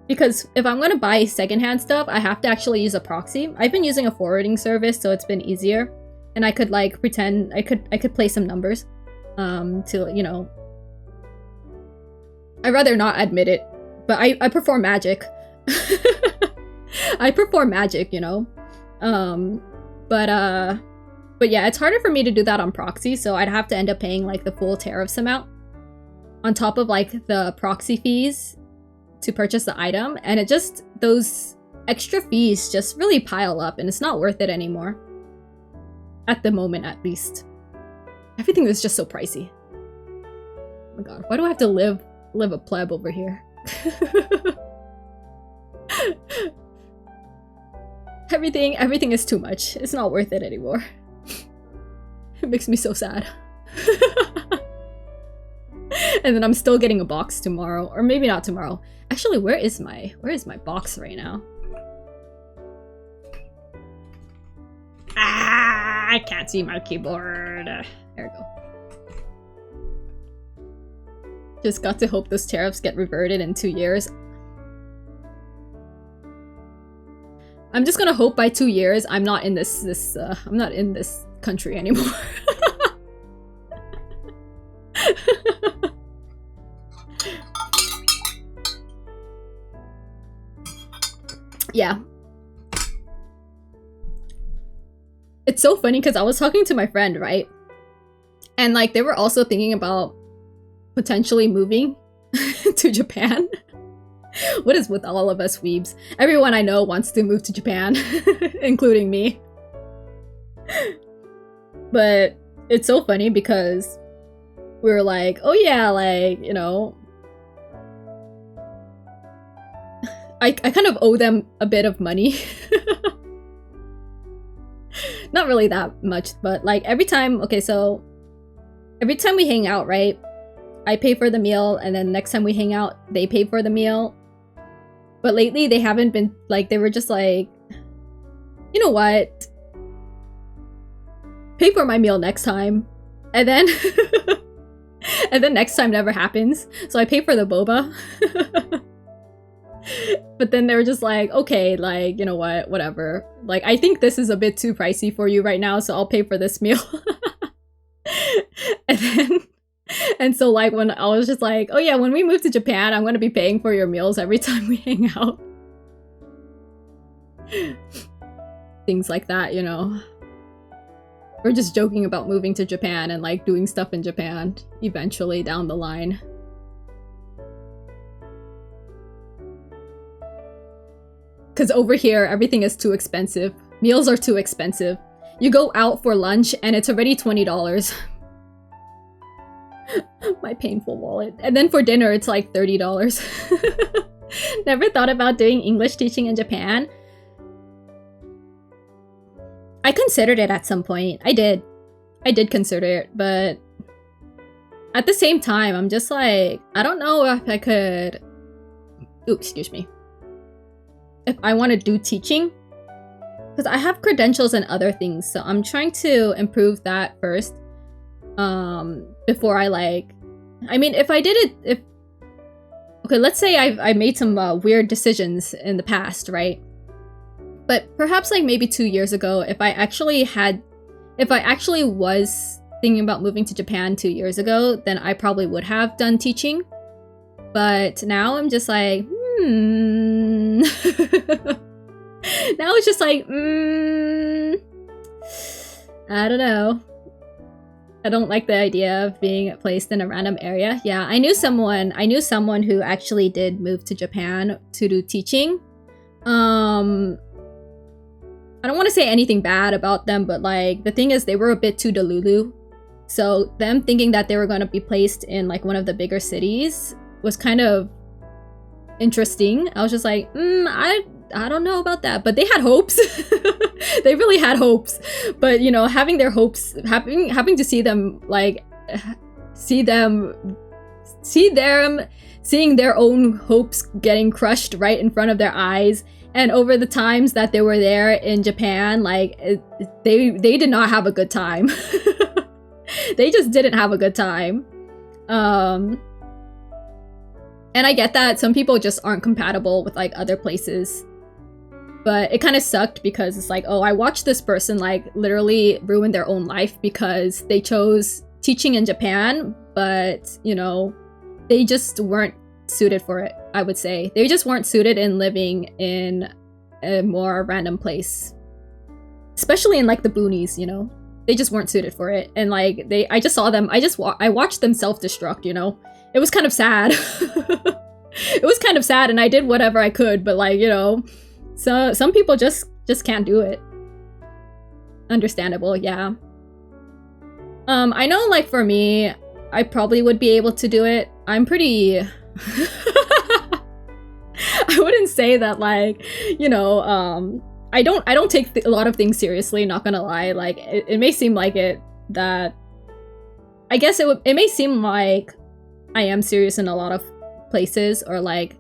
Because if I'm gonna buy secondhand stuff, I have to actually use a proxy. I've been using a forwarding service, so it's been easier. And I could like pretend I could play some numbers. To, you know. I'd rather not admit it. But I perform magic. I perform magic, you know. But yeah, it's harder for me to do that on proxy, so I'd have to end up paying like the full tariffs amount on top of like the proxy fees to purchase the item, and it just, those extra fees just really pile up and it's not worth it anymore. At the moment, at least. Everything is just so pricey. Oh my god, why do I have to live a pleb over here? Everything is too much. It's not worth it anymore. It makes me so sad. And then I'm still getting a box tomorrow, or maybe not tomorrow. Actually, where is my box right now? Ah, I can't see my keyboard. There we go. Just got to hope those tariffs get reverted in 2 years. I'm just gonna hope by 2 years I'm not in I'm not in this country anymore. Yeah. It's so funny because I was talking to my friend, right? And like they were also thinking about potentially moving to Japan. What is with all of us weebs? Everyone I know wants to move to Japan, including me. But it's so funny because we were like, oh yeah, like, you know, I kind of owe them a bit of money. Not really that much, but like every time, okay, so every time we hang out, right? I pay for the meal, and then next time we hang out, they pay for the meal. But lately, they haven't been, like, they were just like, you know what? Pay for my meal next time. And then, and then next time never happens. So I pay for the boba. But then they were just like, okay, like, you know what, whatever. Like, I think this is a bit too pricey for you right now, so I'll pay for this meal. And so like when I was just like, oh yeah, when we move to Japan, I'm gonna be paying for your meals every time we hang out. Things like that, you know. We're just joking about moving to Japan and like doing stuff in Japan eventually down the line. Because over here, everything is too expensive. Meals are too expensive. You go out for lunch and it's already $20. My painful wallet. And then for dinner, it's like $30. Never thought about doing English teaching in Japan. I considered it at some point. I did consider it, but at the same time, I'm just like, I don't know if I could... Ooh, excuse me. If I want to do teaching because I have credentials and other things, so I'm trying to improve that first. Before I like, I mean, if I did it, if okay, let's say I made some weird decisions in the past, right? But perhaps like maybe 2 years ago, if I actually was thinking about moving to Japan 2 years ago, then I probably would have done teaching. But now I'm just like, Now it's just like, I don't know. I don't like the idea of being placed in a random area. Yeah, I knew someone who actually did move to Japan to do teaching. I don't want to say anything bad about them, but like the thing is they were a bit too delulu. So them thinking that they were going to be placed in like one of the bigger cities was kind of interesting. I was just like, I don't know about that, but they had hopes. They really had hopes. But you know, having their hopes, having to see them like, seeing their own hopes getting crushed right in front of their eyes, and over the times that they were there in Japan, like they did not have a good time. They just didn't have a good time. And I get that some people just aren't compatible with like other places. But it kind of sucked because it's like, oh, I watched this person like literally ruin their own life because they chose teaching in Japan, but you know, they just weren't suited for it, I would say. They just weren't suited in living in a more random place. Especially in like the boonies, you know? They just weren't suited for it. And like, I just saw them, I watched them self-destruct, you know? It was kind of sad. It was kind of sad, and I did whatever I could, but like, you know, so some people just can't do it. Understandable, yeah. I know like for me, I probably would be able to do it. I'm pretty... I wouldn't say that like, you know, I don't take a lot of things seriously, not gonna lie. Like, it may seem like it, that... I guess it may seem like I am serious in a lot of places, or like,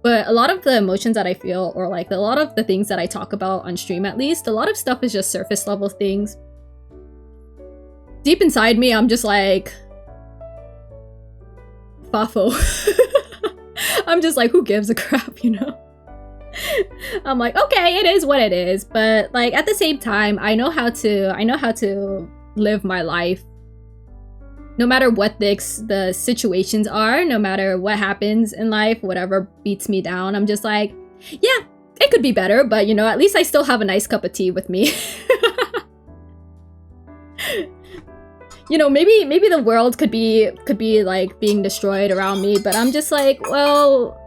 but a lot of the emotions that I feel, or like a lot of the things that I talk about on stream, at least, a lot of stuff is just surface level things. Deep inside me, I'm just like, Fafo. I'm just like, who gives a crap, you know? I'm like, okay, it is what it is, but like at the same time, I know how to live my life. No matter what the situations are, no matter what happens in life, whatever beats me down, I'm just like, yeah, it could be better, but you know, at least I still have a nice cup of tea with me. You know, maybe the world could be like being destroyed around me, but I'm just like, well,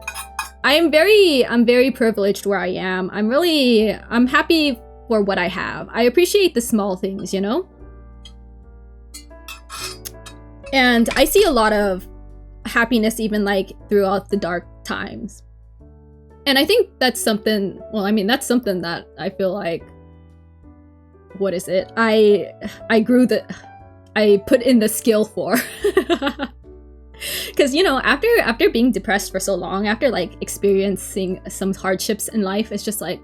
I'm very privileged where I am. I'm happy for what I have. I appreciate the small things, you know? And I see a lot of happiness even like throughout the dark times. And I think that's something, well, I mean, that's something that I feel like, what is it? I put in the skill for. Because, you know, after being depressed for so long, after like experiencing some hardships in life, it's just like,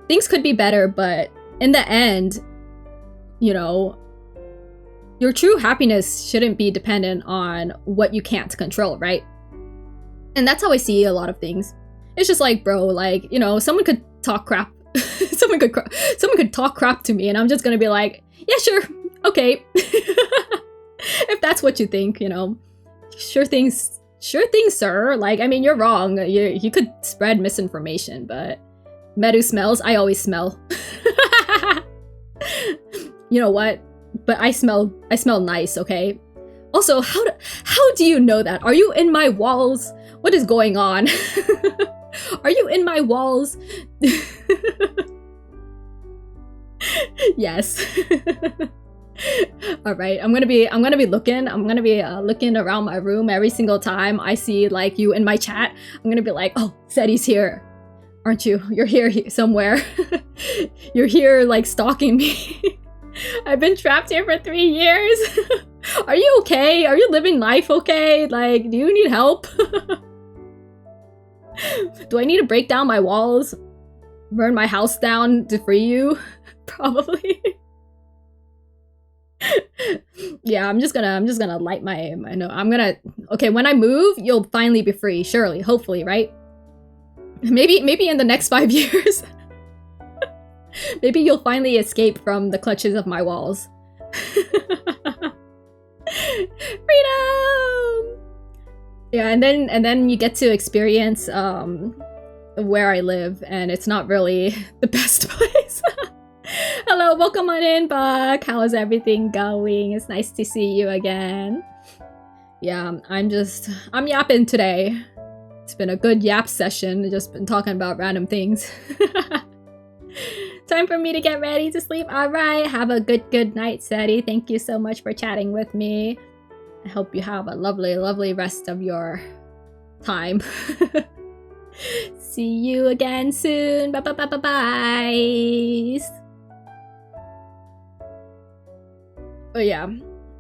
things could be better, but in the end, you know, your true happiness shouldn't be dependent on what you can't control, right? And that's how I see a lot of things. It's just like, bro, like, you know, someone could talk crap. someone could talk crap to me, and I'm just gonna be like, yeah, sure, okay. If that's what you think, you know, sure things, sir. Like, I mean, you're wrong. You could spread misinformation, but Meru smells. I always smell. You know what? But I smell nice, okay? Also, how do you know that? Are you in my walls? What is going on? Are you in my walls? Yes. All right, I'm gonna be looking around my room every single time I see like you in my chat. I'm gonna be like, oh, Seti's here, aren't you? You're here somewhere. You're here like stalking me. I've been trapped here for 3 years. Are you okay? Are you living life okay? Like, do you need help? Do I need to break down my walls? burn my house down to free you. Probably. Yeah, I'm just gonna light my no, okay, when I move, you'll finally be free, surely, hopefully, right? Maybe in the next 5 years. Maybe you'll finally escape from the clutches of my walls. Freedom! Yeah, and then you get to experience where I live, and it's not really the best place. Hello, welcome on in, Buck. How is everything going? It's nice to see you again. Yeah, I'm yapping today. It's been a good yap session. Just been talking about random things. Time for me to get ready to sleep. All right, have a good night, Sadie. Thank you so much for chatting with me. I hope you have a lovely rest of your time. See you again soon. Bye. But yeah,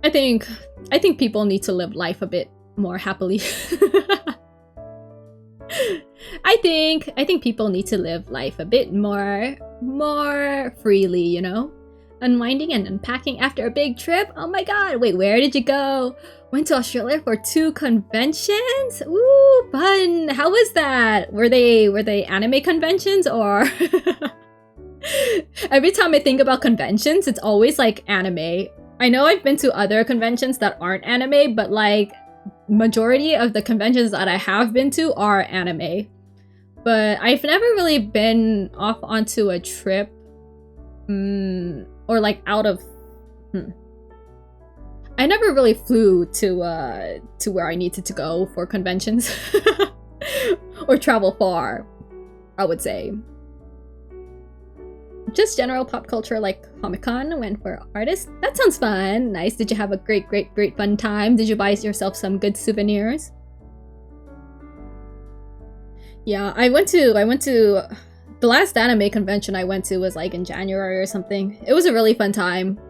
I think people need to live life a bit more happily. I think people need to live life a bit more freely, you know? Unwinding and unpacking after a big trip? Oh my god, wait, where did you go? Went to Australia for 2 conventions? Ooh, fun! How was that? Were they anime conventions or... Every time I think about conventions, it's always like anime. I know I've been to other conventions that aren't anime, but like majority of the conventions that I have been to are anime. But I've never really been off onto a trip or like out of I never really flew to where I needed to go for conventions or travel far, I would say. Just general pop culture like Comic-Con, went for artists. That sounds fun. Nice. Did you have a great fun time? Did you buy yourself some good souvenirs? Yeah, I went to the last anime convention I went to was like in January or something. It was a really fun time.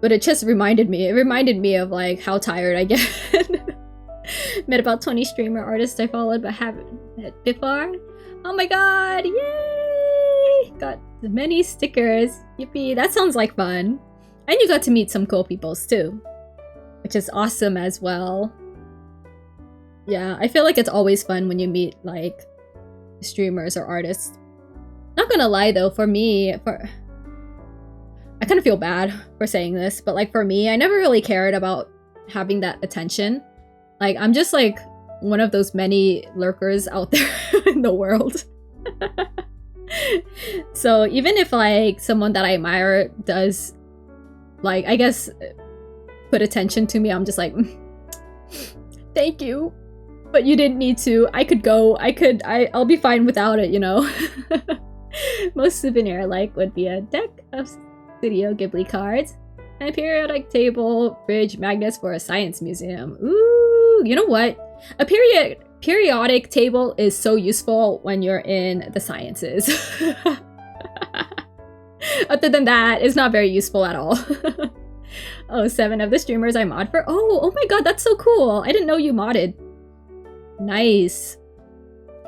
But it just reminded me of like how tired I get. Met about 20 streamer artists I followed but haven't met before. Oh my god, yay! Got many stickers. Yippee, that sounds like fun. And you got to meet some cool peoples too, which is awesome as well. Yeah, I feel like it's always fun when you meet like streamers or artists. Not gonna lie though, for me, I kind of feel bad for saying this, but like for me, I never really cared about having that attention. Like I'm just like one of those many lurkers out there in the world. So even if like someone that I admire does like, I guess, put attention to me, I'm just like, thank you, but you didn't need to. I could go, I'll be fine without it, you know? Most souvenir I like would be a deck of Studio Ghibli cards and a periodic table, fridge, magnets for a science museum. Ooh, you know what? A periodic table is so useful when you're in the sciences. Other than that, it's not very useful at all. Oh, 7 of the streamers I mod for. Oh my god, that's so cool. I didn't know you modded. Nice.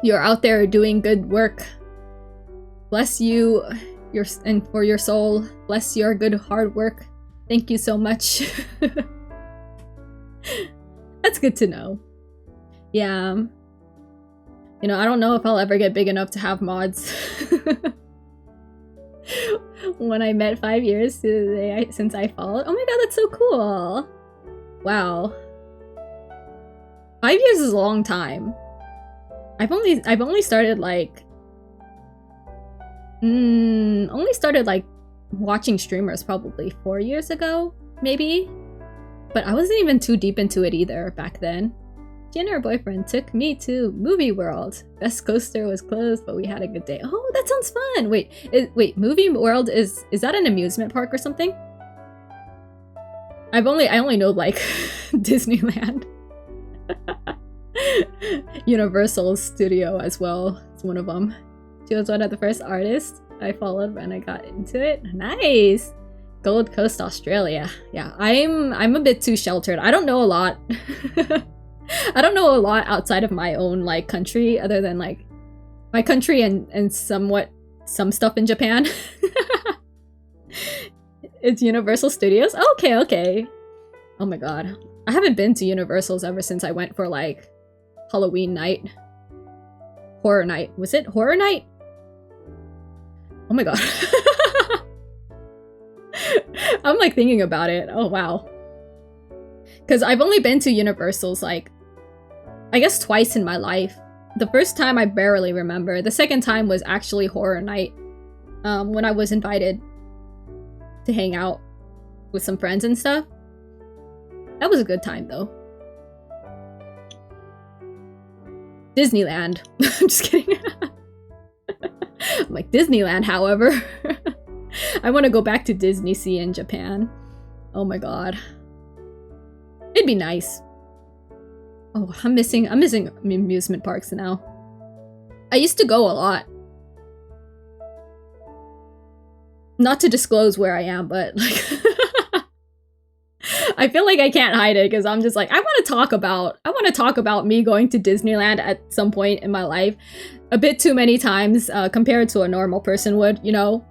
You're out there doing good work. Bless you, and for your soul. Bless your good hard work. Thank you so much. That's good to know. Yeah. You know, I don't know if I'll ever get big enough to have mods. When I met 5 years since I followed. Oh my god, that's so cool. Wow. 5 years is a long time. I've only started like watching streamers probably 4 years ago, maybe. But I wasn't even too deep into it either back then. She and her boyfriend took me to Movie World. Best coaster was closed, but we had a good day. Oh, that sounds fun! Wait, Movie World is that an amusement park or something? I only know like Disneyland. Universal Studio as well. It's one of them. She was one of the first artists I followed when I got into it. Nice! Gold Coast, Australia. Yeah, I'm a bit too sheltered. I don't know a lot. I don't know a lot outside of my own like country, other than like My country and somewhat some stuff in Japan. It's Universal Studios? Okay, okay. Oh my god. I haven't been to Universals ever since I went for like Halloween night. Horror night. Was it horror night? Oh my god. I'm like thinking about it. Oh wow. Because I've only been to Universals like, I guess twice in my life. The first time I barely remember. The second time was actually horror night. When I was invited to hang out with some friends and stuff. That was a good time though. Disneyland. I'm just kidding. I'm like, Disneyland, however. I want to go back to Disney Sea in Japan. Oh my god. It'd be nice. Oh, I'm missing amusement parks now. I used to go a lot. Not to disclose where I am, but like I feel like I can't hide it because I'm just like, I want to talk about me going to Disneyland at some point in my life a bit too many times compared to a normal person would, you know?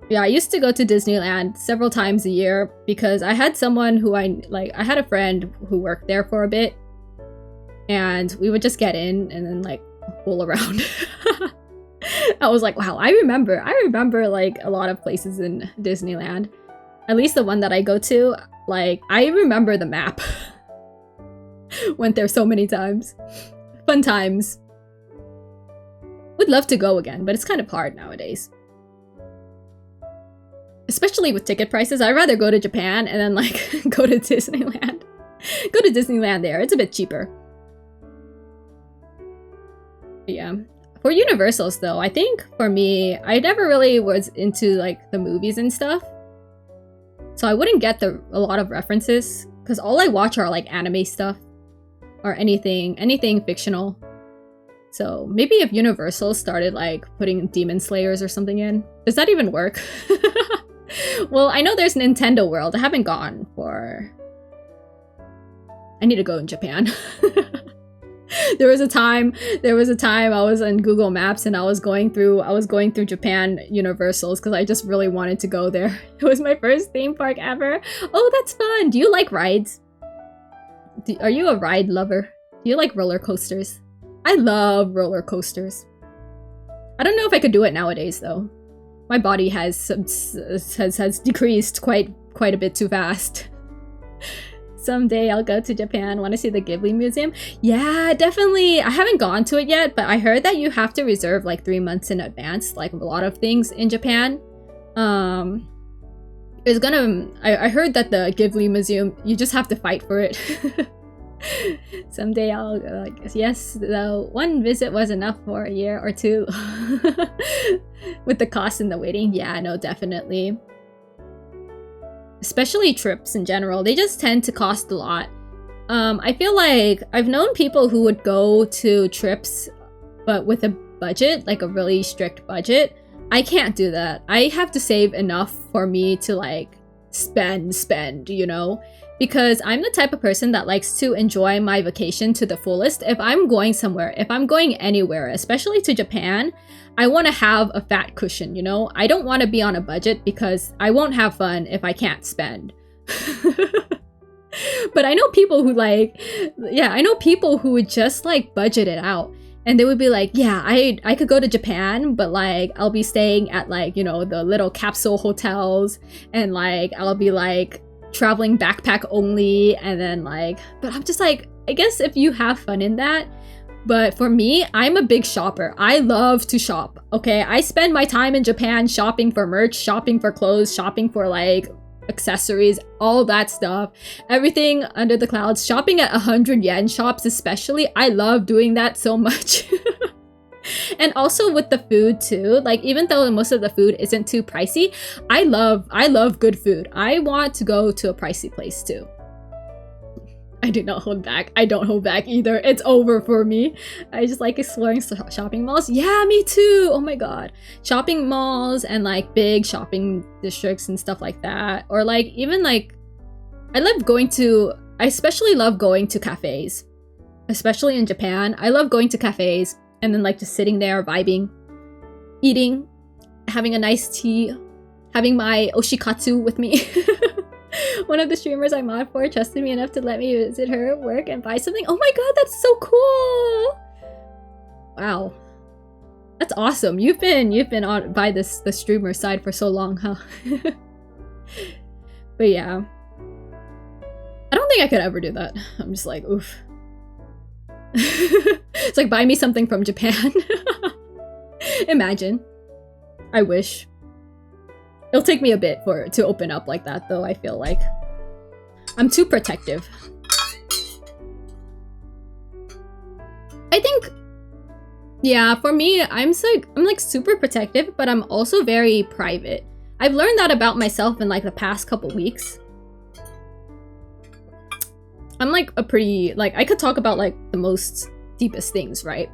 Yeah, I used to go to Disneyland several times a year because I had someone who I had a friend who worked there for a bit and we would just get in and then like fool around. I was like, wow, I remember like a lot of places in Disneyland. At least the one that I go to, like, I remember the map. Went there so many times. Fun times. Would love to go again, but it's kind of hard nowadays. Especially with ticket prices. I'd rather go to Japan and then, like, go to Disneyland. Go to Disneyland there. It's a bit cheaper. But yeah. For Universals, though, I think for me, I never really was into, like, the movies and stuff. So I wouldn't get a lot of references, because all I watch are, like, anime stuff. Or anything fictional. So maybe if Universal started, like, putting Demon Slayers or something in. Does that even work? Well, I know there's Nintendo World. I haven't gone for... I need to go in Japan. There was a time I was on Google Maps and I was going through Japan Universals because I just really wanted to go there. It was my first theme park ever. Oh, that's fun. Do you like rides? Are you a ride lover? Do you like roller coasters? I love roller coasters. I don't know if I could do it nowadays though. My body has decreased quite a bit too fast. Someday I'll go to Japan. Want to see the Ghibli Museum? Yeah, definitely. I haven't gone to it yet, but I heard that you have to reserve like 3 months in advance, like a lot of things in Japan. I heard that the Ghibli Museum, you just have to fight for it. Someday I'll go. Yes, though, one visit was enough for a year or two. With the cost and the waiting. Yeah, no, definitely. Especially trips in general, they just tend to cost a lot. I feel like I've known people who would go to trips but with a budget, like a really strict budget. I can't do that. I have to save enough for me to like spend, you know? Because I'm the type of person that likes to enjoy my vacation to the fullest. If I'm going somewhere, if I'm going anywhere, especially to Japan, I want to have a fat cushion, you know? I don't want to be on a budget because I won't have fun if I can't spend. But I know people who would just like budget it out. And they would be like, yeah, I could go to Japan, but like I'll be staying at like, you know, the little capsule hotels and like I'll be like traveling backpack only and then like, but I'm just like, I guess if you have fun in that. But for me, I'm a big shopper. I love to shop, okay? I spend my time in Japan shopping for merch, shopping for clothes, shopping for like accessories, all that stuff. Everything under the clouds. Shopping at 100 yen shops especially. I love doing that so much. And also with the food too. Like even though most of the food isn't too pricey, I love good food. I want to go to a pricey place too. I do not hold back. I don't hold back either. It's over for me. I just like exploring shopping malls. Yeah, me too. Oh my god. Shopping malls and like big shopping districts and stuff like that. Or like even like, I especially love going to cafes. Especially in Japan. I love going to cafes and then like just sitting there vibing, eating, having a nice tea, having my oshikatsu with me. One of the streamers I mod for trusted me enough to let me visit her work and buy something. Oh my god, that's so cool! Wow. That's awesome. You've been on by the streamer side for so long, huh? But yeah. I don't think I could ever do that. I'm just like, oof. It's like, buy me something from Japan. Imagine. I wish. It'll take me a bit to open up like that, though, I feel like. I'm too protective. I think, yeah, for me, I'm like super protective, but I'm also very private. I've learned that about myself in like the past couple weeks. I'm like a pretty, like, I could talk about like the most deepest things, right?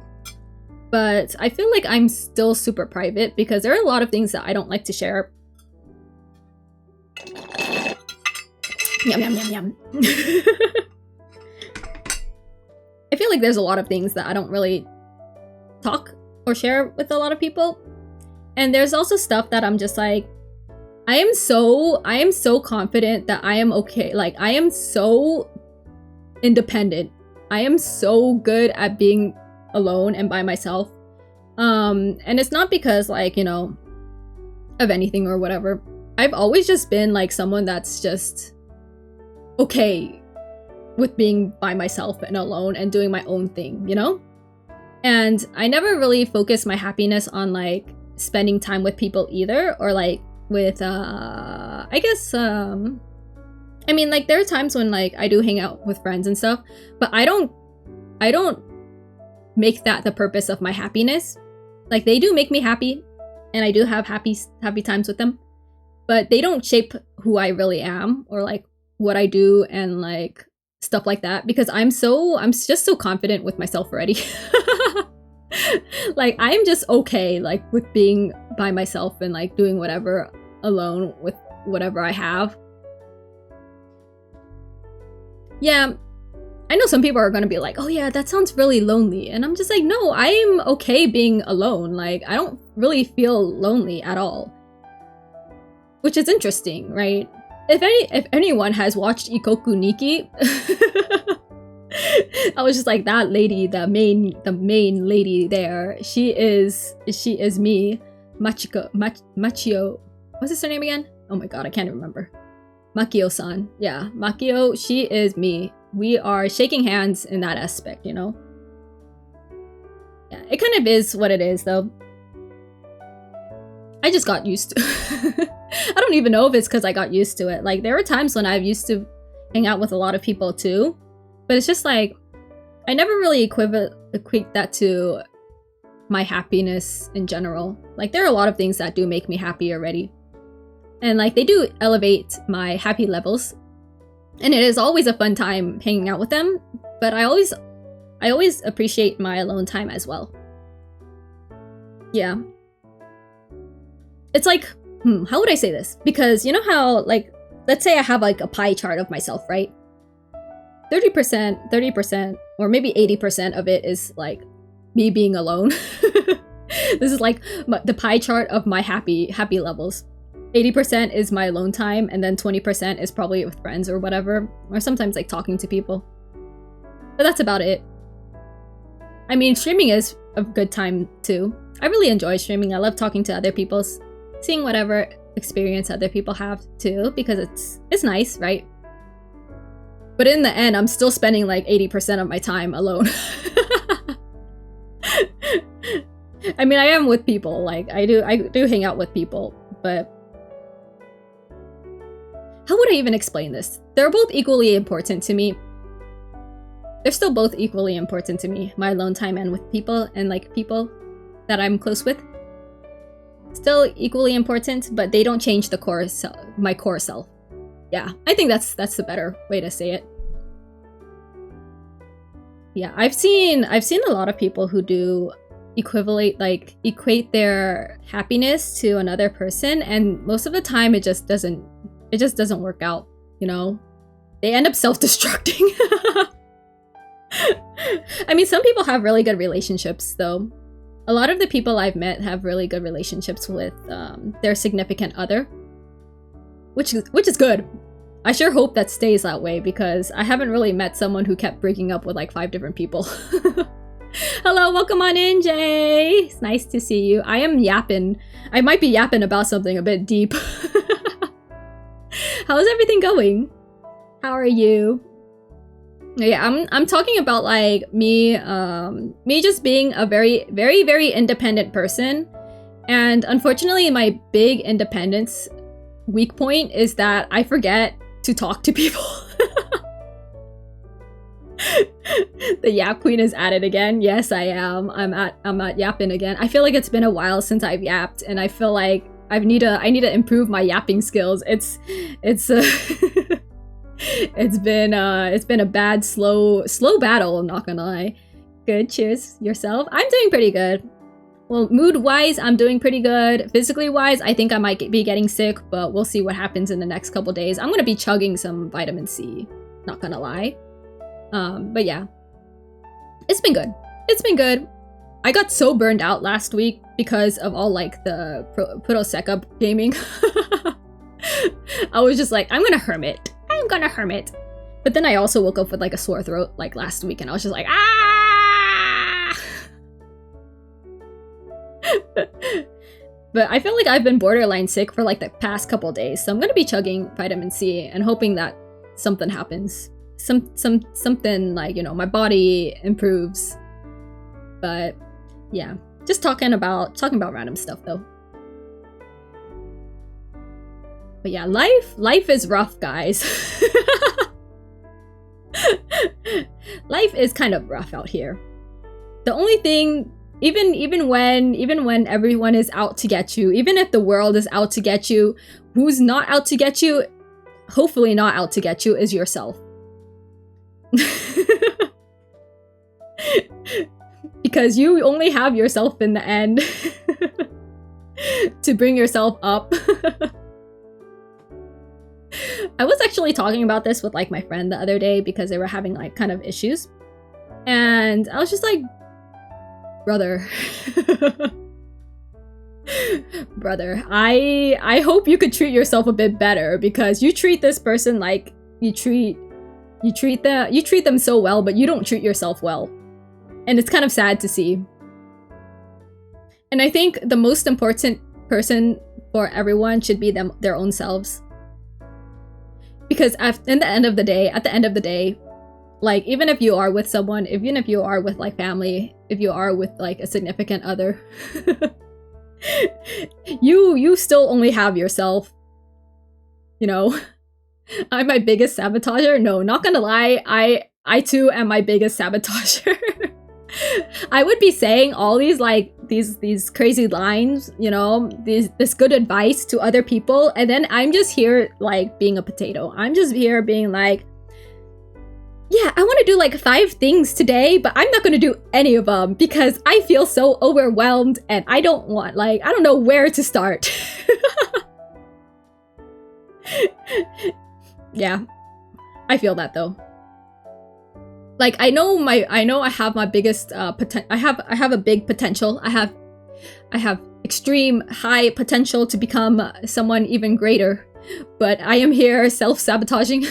But I feel like I'm still super private because there are a lot of things that I don't like to share. Yum, yum, yum, yum. I feel like there's a lot of things that I don't really talk or share with a lot of people. And there's also stuff that I'm just like, I am so confident that I am okay. Like, I am so independent. I am so good at being alone and by myself. And it's not because, like, you know, of anything or whatever. I've always just been like someone that's just okay with being by myself and alone and doing my own thing, you know? And I never really focused my happiness on like spending time with people either, or like with I guess I mean, like, there are times when like I do hang out with friends and stuff, but I don't make that the purpose of my happiness. Like, they do make me happy and I do have happy times with them, but they don't shape who I really am or like what I do and like stuff like that, because I'm just so confident with myself already. Like, I'm just okay like with being by myself and like doing whatever alone with whatever I have. Yeah, I know some people are gonna be like, oh yeah, that sounds really lonely. And I'm just like, no, I'm okay being alone. Like, I don't really feel lonely at all. Which is interesting, right? If anyone has watched Ikoku Nikki, I was just like, that lady, the main lady there, she is me. Machio, what's his name again? Oh my god, I can't remember. Makio-san. Yeah, Makio, she is me. We are shaking hands in that aspect, you know? Yeah, it kind of is what it is, though. I just got used to I don't even know if it's because I got used to it. Like, there were times when I used to hang out with a lot of people, too. But it's just like, I never really equate that to my happiness in general. Like, there are a lot of things that do make me happy already. And like, they do elevate my happy levels. And it is always a fun time hanging out with them. But I always appreciate my alone time as well. Yeah. It's like, how would I say this? Because you know how, like, let's say I have like a pie chart of myself, right? 30%, or maybe 80% of it is like me being alone. This is like the pie chart of my happy levels. 80% is my alone time, and then 20% is probably with friends or whatever, or sometimes like talking to people. But that's about it. I mean, streaming is a good time too. I really enjoy streaming. I love talking to other people, seeing whatever experience other people have too, because it's nice, right? But in the end, I'm still spending like 80% of my time alone. I mean, I am with people. Like, I do hang out with people, but how would I even explain this? They're both equally important to me. They're still both equally important to me. My alone time and with people, and like people that I'm close with. Still equally important, but they don't change the my core self. Yeah, I think that's the better way to say it. Yeah, I've seen a lot of people who do equate their happiness to another person, and most of the time it just doesn't work out, you know? They end up self-destructing. I mean, some people have really good relationships though, A lot of the people I've met have really good relationships with their significant other, which is good. I sure hope that stays that way because I haven't really met someone who kept breaking up with like 5 different people. Hello, welcome on in, Jay. It's nice to see you. I am yapping. I might be yapping about something a bit deep. How's everything going? How are you? Yeah, I'm talking about like me just being a very, very, very independent person. And unfortunately, my big independence weak point is that I forget to talk to people. The yap queen is at it again. Yes, I am. I'm at yapping again. I feel like it's been a while since I've yapped, and I feel like I need to improve my yapping skills. It's it's been a bad slow battle, I'm not gonna lie. Good, cheers. Yourself? I'm doing pretty good. Well, mood-wise, I'm doing pretty good. Physically-wise, I think I might be getting sick, but we'll see what happens in the next couple days. I'm gonna be chugging some vitamin C, not gonna lie. But yeah. It's been good. It's been good. I got so burned out last week because of all, like, the Pro-Seca gaming. I was just like, I'm gonna hermit. I'm gonna hermit. But then I also woke up with, like, a sore throat, like, last week, and I was just like, ah! But I feel like I've been borderline sick for like the past couple days, so I'm gonna be chugging vitamin C and hoping that something happens. Something like, you know, my body improves. But yeah, just talking about random stuff though. But yeah, life is rough, guys. Life is kind of rough out here. The only thing, even when everyone is out to get you, even if the world is out to get you, who's not out to get you, hopefully not out to get you, is yourself. Because you only have yourself in the end to bring yourself up. I was actually talking about this with like my friend the other day because they were having like kind of issues, and I was just like, brother, I hope you could treat yourself a bit better, because you treat this person like you treat them so well, but you don't treat yourself well. And it's kind of sad to see. And I think the most important person for everyone should be their own selves. Because at the end of the day, like, even if you are with someone, even if you are with like family, if you are with like a significant other, you still only have yourself. You know? I'm my biggest sabotager? No, not gonna lie, I too am my biggest sabotager. I would be saying all these like these crazy lines, you know, this good advice to other people, and then I'm just here like being a potato. I'm just here being like, yeah, I want to do like 5 things today, but I'm not going to do any of them because I feel so overwhelmed and I don't know where to start. Yeah, I feel that though. Like, I know I have my biggest I have a big potential. I have extreme high potential to become someone even greater, but I am here self-sabotaging.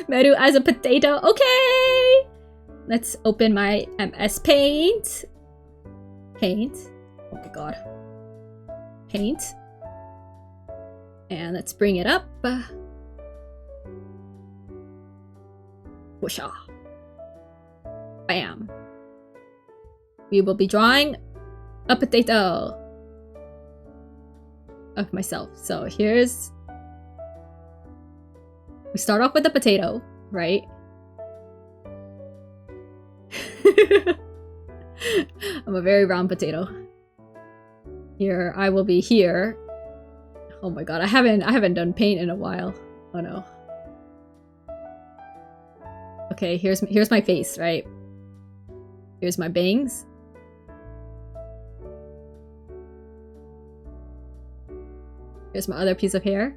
Meru as a potato. Okay, let's open my MS Paint. Oh my god. Paint. And let's bring it up. Whoosha. Bam. We will be drawing a potato of myself. So here's... We start off with a potato, right? I'm a very round potato. Here, I will be here. Oh my god, I haven't done paint in a while. Oh no. Okay, here's my face, right? Here's my bangs. Here's my other piece of hair.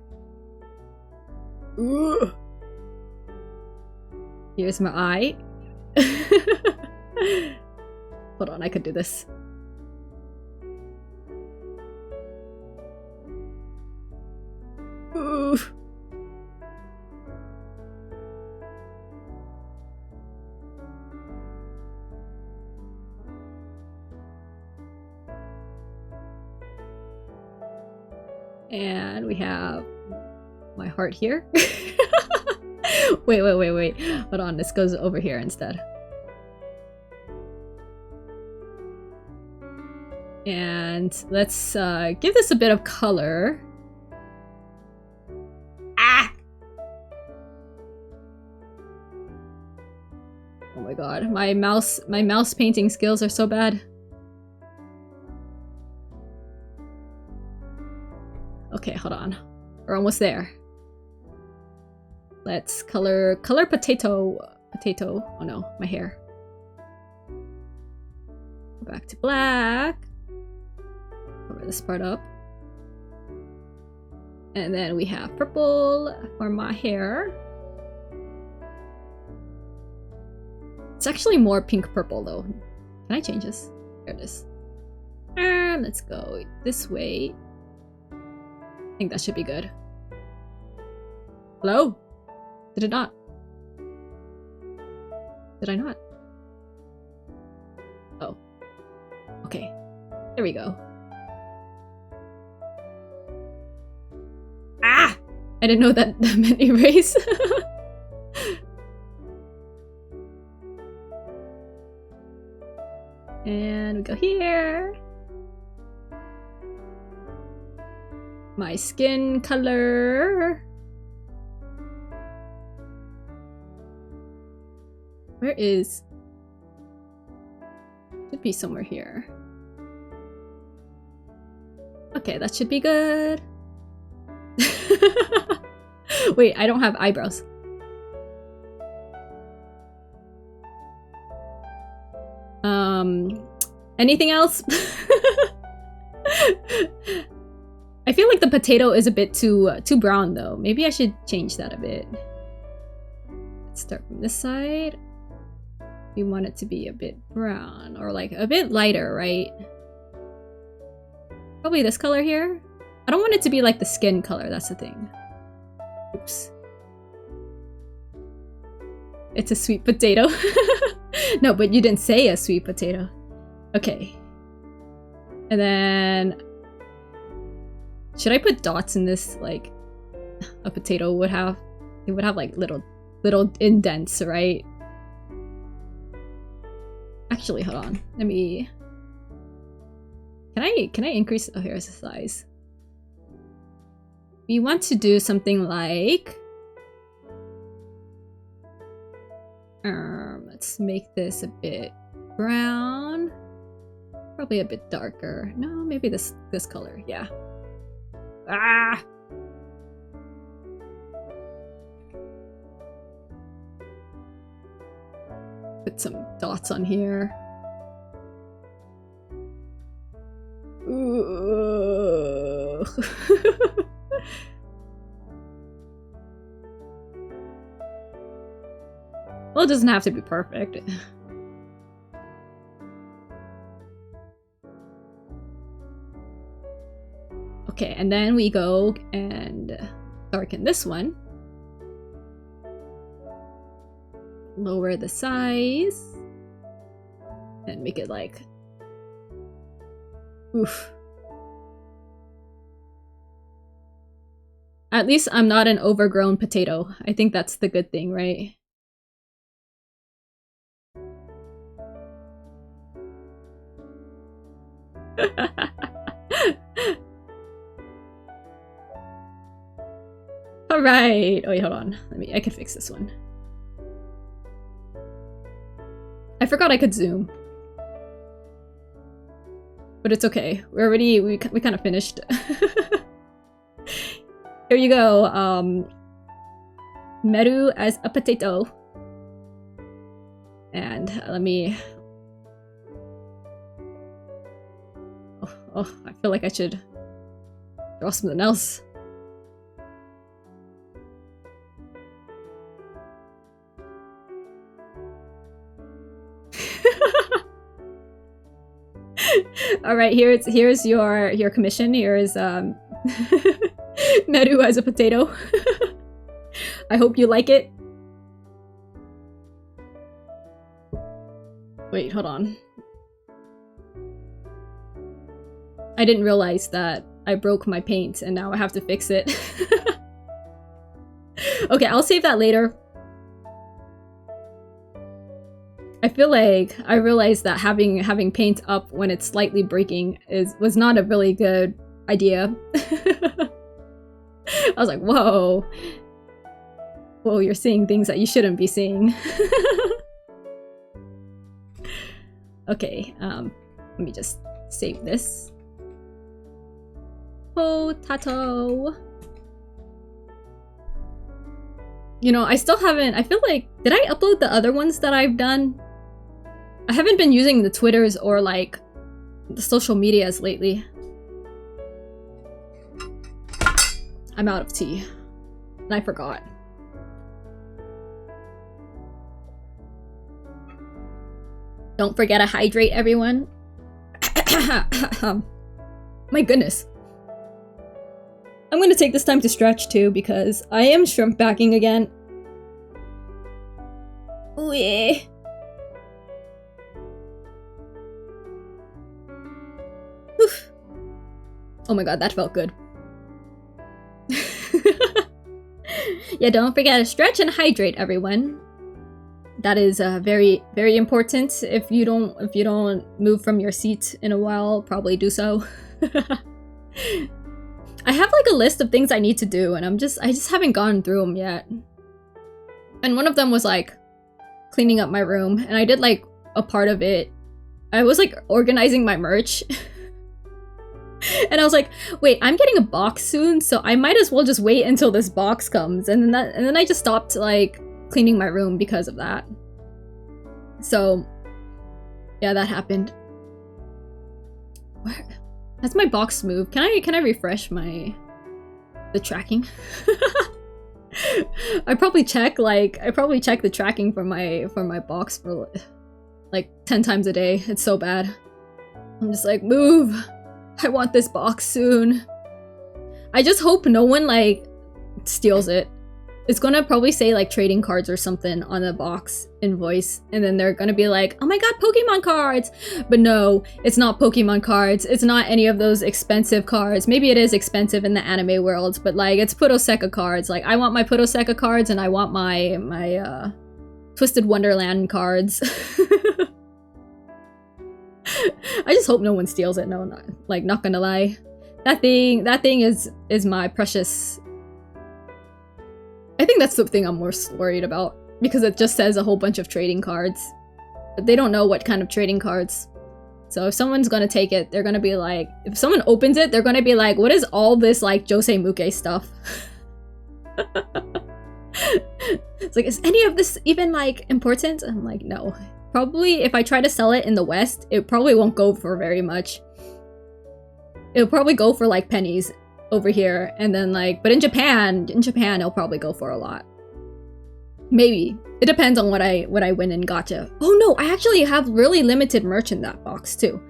Ooh. Here's my eye. Hold on, I could do this. Ooh. And we have my heart here. Wait. Hold on, this goes over here instead. And let's give this a bit of color. Ah! Oh my god, my mouse painting skills are so bad. Okay, hold on. We're almost there. Let's color potato. Oh no, my hair. Go back to black. Cover this part up. And then we have purple for my hair. It's actually more pink purple though. Can I change this? There it is. And let's go this way. I think that should be good. Hello? Did it not? Did I not? Oh. Okay. There we go. Ah! I didn't know that meant erase. And we go here. My skin color. Where is? Should be somewhere here. Okay, that should be good. Wait, I don't have eyebrows. Anything else? I feel like the potato is a bit too brown though. Maybe I should change that a bit. Let's start from this side. You want it to be a bit brown or like a bit lighter, right? Probably this color here. I don't want it to be like the skin color, that's the thing. Oops. It's a sweet potato. No, but you didn't say a sweet potato. Okay. And then should I put dots in this like a potato would have? It would have like little indents, right? Actually, hold on. Let me. Can I increase? Oh, here's the size. We want to do something like. Let's make this a bit brown. Probably a bit darker. No, maybe this color. Yeah. Ah. Put some dots on here. Ooh. Well, it doesn't have to be perfect. Okay, and then we go and darken this one. Lower the size. And make it like... Oof. At least I'm not an overgrown potato. I think that's the good thing, right? Alright! Oh wait, hold on. I can fix this one. I forgot I could zoom. But it's okay. We kind of finished. Here you go. Meru as a potato. And let me... Oh, I feel like I should draw something else. All right, here's your commission. Here's Meru as a potato. I hope you like it. Wait, hold on. I didn't realize that I broke my paint and now I have to fix it. Okay, I'll save that later. I feel like I realized that having paint up when it's slightly breaking was not a really good idea. I was like, whoa. Whoa, you're seeing things that you shouldn't be seeing. Okay, let me just save this. Potato. You know, I still haven't, I feel like, did I upload the other ones that I've done? I haven't been using the Twitters or like the social medias lately. I'm out of tea. And I forgot. Don't forget to hydrate, everyone. My goodness. I'm gonna take this time to stretch too because I am shrimp backing again. Ooh, yeah. Oof. Oh my god, that felt good. Yeah, don't forget to stretch and hydrate, everyone. That is very, very important. If you don't move from your seat in a while, probably do so. I have like a list of things I need to do, and I just haven't gone through them yet. And one of them was like cleaning up my room, and I did like a part of it. I was like organizing my merch. And I was like, wait, I'm getting a box soon, so I might as well just wait until this box comes. And then I just stopped like cleaning my room because of that. So yeah, that happened. Where has my box moved? Can I refresh the tracking? I probably check the tracking for my box for like 10 times a day. It's so bad. I'm just like, move. I want this box soon. I just hope no one like steals it. It's gonna probably say like trading cards or something on the box invoice, and then they're gonna be like, oh my god, Pokemon cards! But no, it's not Pokemon cards. It's not any of those expensive cards. Maybe it is expensive in the anime world, but like it's Puroseka cards. Like I want my Puroseka cards and I want my Twisted Wonderland cards. I just hope no one steals it. No, not gonna lie. That thing is my precious. I think that's the thing I'm most worried about, because it just says a whole bunch of trading cards. But they don't know what kind of trading cards. So if someone's gonna take it, they're gonna be like, if someone opens it, they're gonna be like, what is all this like Josei Muke stuff? It's like, is any of this even like important? I'm like, no. Probably if I try to sell it in the West, it probably won't go for very much. It'll probably go for like pennies over here, and then like, but in Japan it'll probably go for a lot. Maybe. It depends on what I win in gacha. Oh no, I actually have really limited merch in that box too.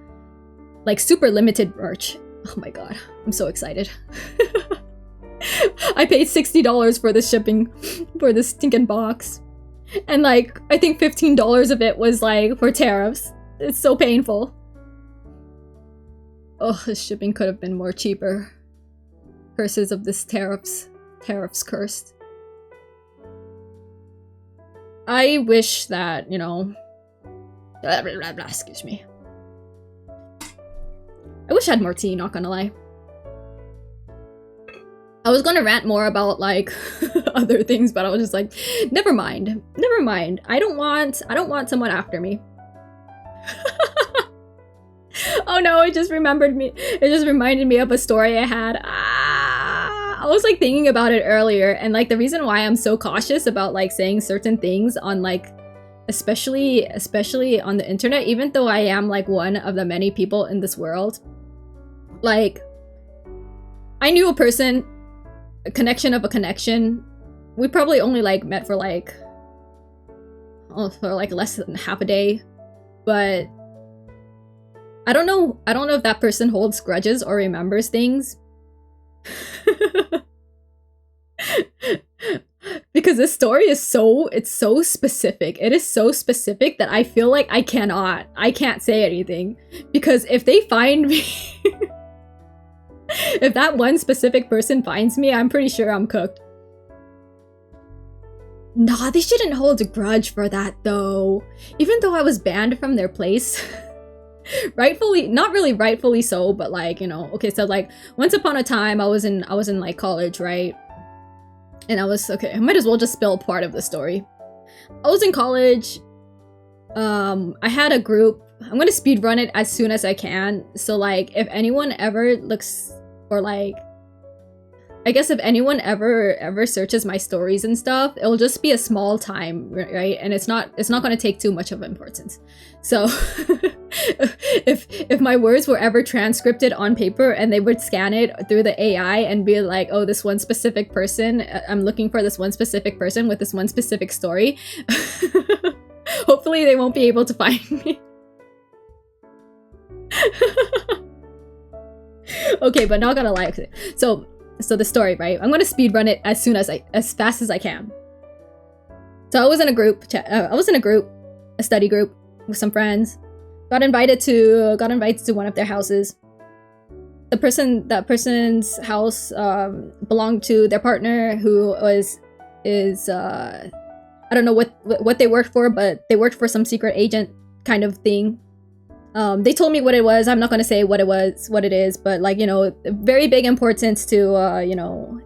Like super limited merch. Oh my god, I'm so excited. I paid $60 for this shipping for this stinking box. And like, I think $15 of it was like for tariffs. It's so painful. Oh, this shipping could have been more cheaper. Curses of this tariffs. Tariffs cursed. I wish that, you know... Blah, blah, blah, blah, excuse me. I wish I had more tea, not gonna lie. I was gonna rant more about, like, other things, but I was just like, never mind. Never mind. I don't want someone after me. Oh no, it just reminded me of a story I had. I was like thinking about it earlier, and like the reason why I'm so cautious about like saying certain things on like, especially on the internet, even though I am like one of the many people in this world. Like, I knew a person, a connection of a connection. We probably only like met for like less than half a day, but I don't know if that person holds grudges or remembers things. Because this story is so specific. It is so specific that I feel like I can't say anything. Because if they find me, if that one specific person finds me, I'm pretty sure I'm cooked. Nah, they shouldn't hold a grudge for that though. Even though I was banned from their place. Rightfully, not really rightfully so, but like, you know, okay, so like once upon a time I was in like college, right? And I might as well just spill part of the story. I was in college. I had a group. I'm gonna speed run it as soon as I can. So like, if anyone ever looks, or like, I guess if anyone ever searches my stories and stuff, it'll just be a small time, right? And it's not gonna take too much of importance. So if my words were ever transcribed on paper and they would scan it through the AI and be like, oh, this one specific person, I'm looking for this one specific person with this one specific story, hopefully they won't be able to find me. Okay, but not gonna lie. So the story, right? I'm gonna speed run it as fast as I can. So I was in a group, a study group with some friends. Got invited to one of their houses. That person's house belonged to their partner, who is I don't know what they worked for, but they worked for some secret agent kind of thing. They told me what it was. I'm not gonna say what it is, but like, you know, very big importance to you know,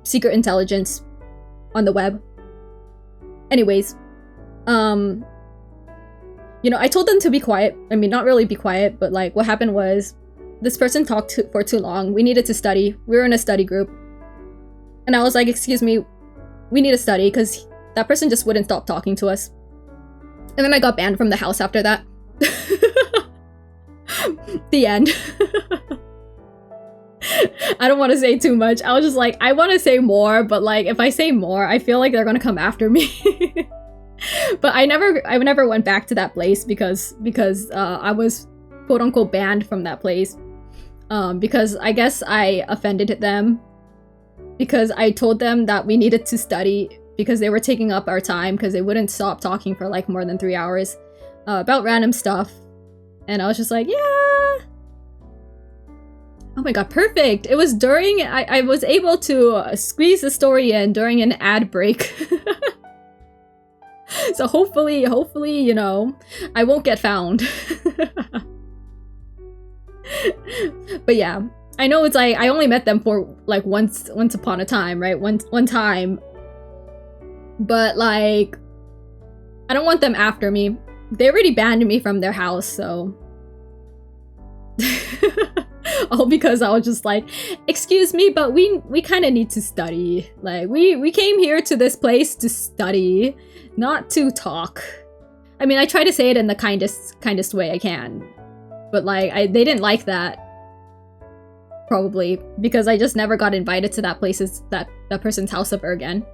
secret intelligence on the web. Anyways, you know, I told them to be quiet. I mean, not really be quiet, but like what happened was this person talked for too long. We needed to study. We were in a study group. And I was like, excuse me, we need to study, because that person just wouldn't stop talking to us. And then I got banned from the house after that. The end. I don't want to say too much. I was just like, I want to say more, but like if I say more, I feel like they're gonna come after me. But I never went back to that place because I was quote unquote banned from that place. Because I guess I offended them, because I told them that we needed to study because they were taking up our time, because they wouldn't stop talking for like more than 3 hours about random stuff. And I was just like, yeah. Oh my god, perfect. It was during, I was able to squeeze the story in during an ad break. So hopefully, you know, I won't get found. But yeah, I know it's like, I only met them for like once upon a time, right? One time. But like, I don't want them after me. They already banned me from their house, so. All because I was just like, excuse me, but we kind of need to study. Like, we came here to this place to study, not to talk. I mean, I try to say it in the kindest way I can, but like, they didn't like that. Probably because I just never got invited to that person's house ever again.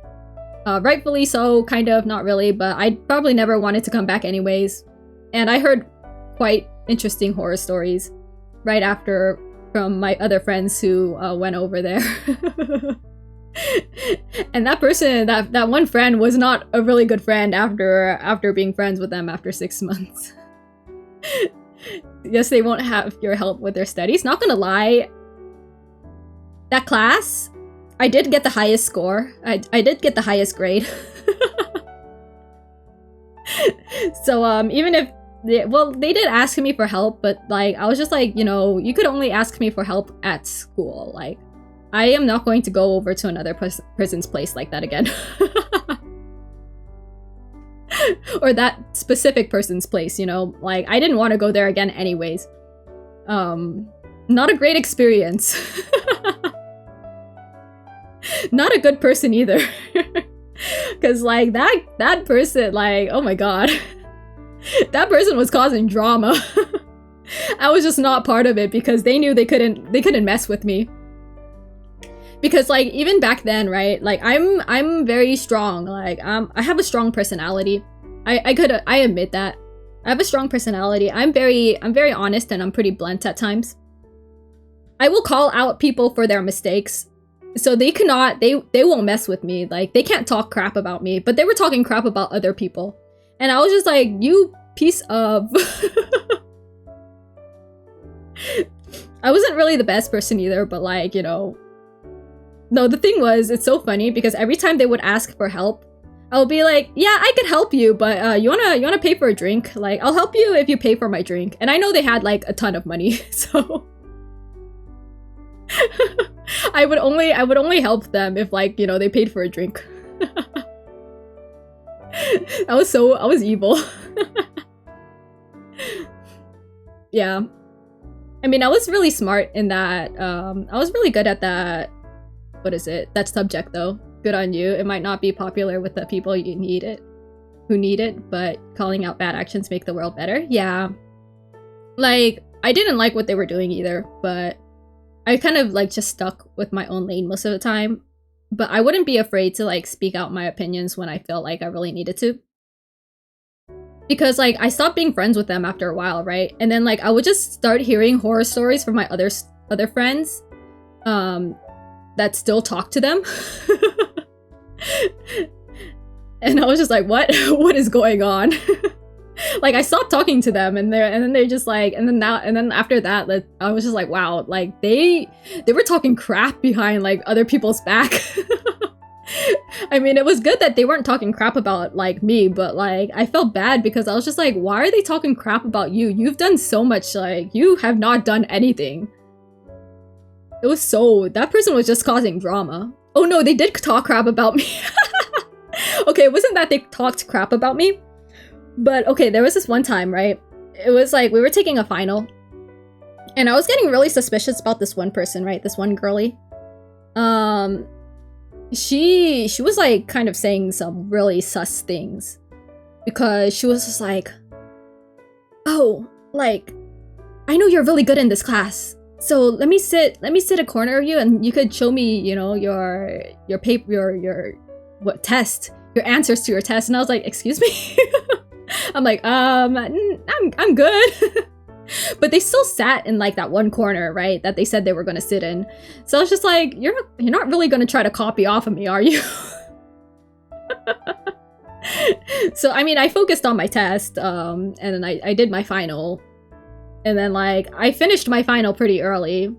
Rightfully so, kind of, not really, but I probably never wanted to come back anyways. And I heard quite interesting horror stories right after from my other friends who went over there. And that person, that one friend, was not a really good friend after being friends with them after 6 months. Yes, they won't have your help with their studies. Not gonna lie, that class, I did get the highest score. I did get the highest grade. So even if they did ask me for help, but like I was just like, you know, you could only ask me for help at school. Like, I am not going to go over to another person's place like that again. Or that specific person's place, you know? Like, I didn't want to go there again anyways. Not a great experience. Not a good person either. Because like that person, like, oh my god. That person was causing drama. I was just not part of it because they knew they couldn't mess with me. Because like even back then, right? Like I'm very strong. Like I have a strong personality. I admit that. I have a strong personality. I'm very honest and I'm pretty blunt at times. I will call out people for their mistakes. So they won't mess with me. Like, they can't talk crap about me, but they were talking crap about other people. And I was just like, you piece of... I wasn't really the best person either, but like, you know... No, the thing was, it's so funny because every time they would ask for help, I would be like, yeah, I could help you, but you wanna pay for a drink? Like, I'll help you if you pay for my drink. And I know they had like a ton of money, so... I would only help them if, like, you know, they paid for a drink. I was evil. Yeah. I mean, I was really smart in that. I was really good at that. What is it? That subject, though. Good on you. It might not be popular with the people who need it, but calling out bad actions make the world better. Yeah. Like, I didn't like what they were doing either, but I kind of like just stuck with my own lane most of the time, but I wouldn't be afraid to like speak out my opinions when I felt like I really needed to. Because like I stopped being friends with them after a while, right? And then like I would just start hearing horror stories from my other friends that still talk to them. And I was just like, what? What is going on? Like, I stopped talking to them, and then they just like, and then after that, like, I was just like, wow, like they were talking crap behind like other people's back. I mean, it was good that they weren't talking crap about like me, but like I felt bad because I was just like, why are they talking crap about you? You've done so much, like you have not done anything. It was that person was just causing drama. Oh no, they did talk crap about me. Okay, it wasn't that they talked crap about me. But okay, there was this one time, right? It was like we were taking a final, and I was getting really suspicious about this one person, right? This one girly. She was like kind of saying some really sus things, because she was just like, oh, like, I know you're really good in this class, so let me sit a corner of you, and you could show me, you know, your paper, your test, your answers to your test. And I was like, excuse me. I'm like, I'm good. But they still sat in like that one corner, right, that they said they were going to sit in. So I was just like, you're not really going to try to copy off of me, are you? So I mean, I focused on my test, and then I did my final, and then like I finished my final pretty early,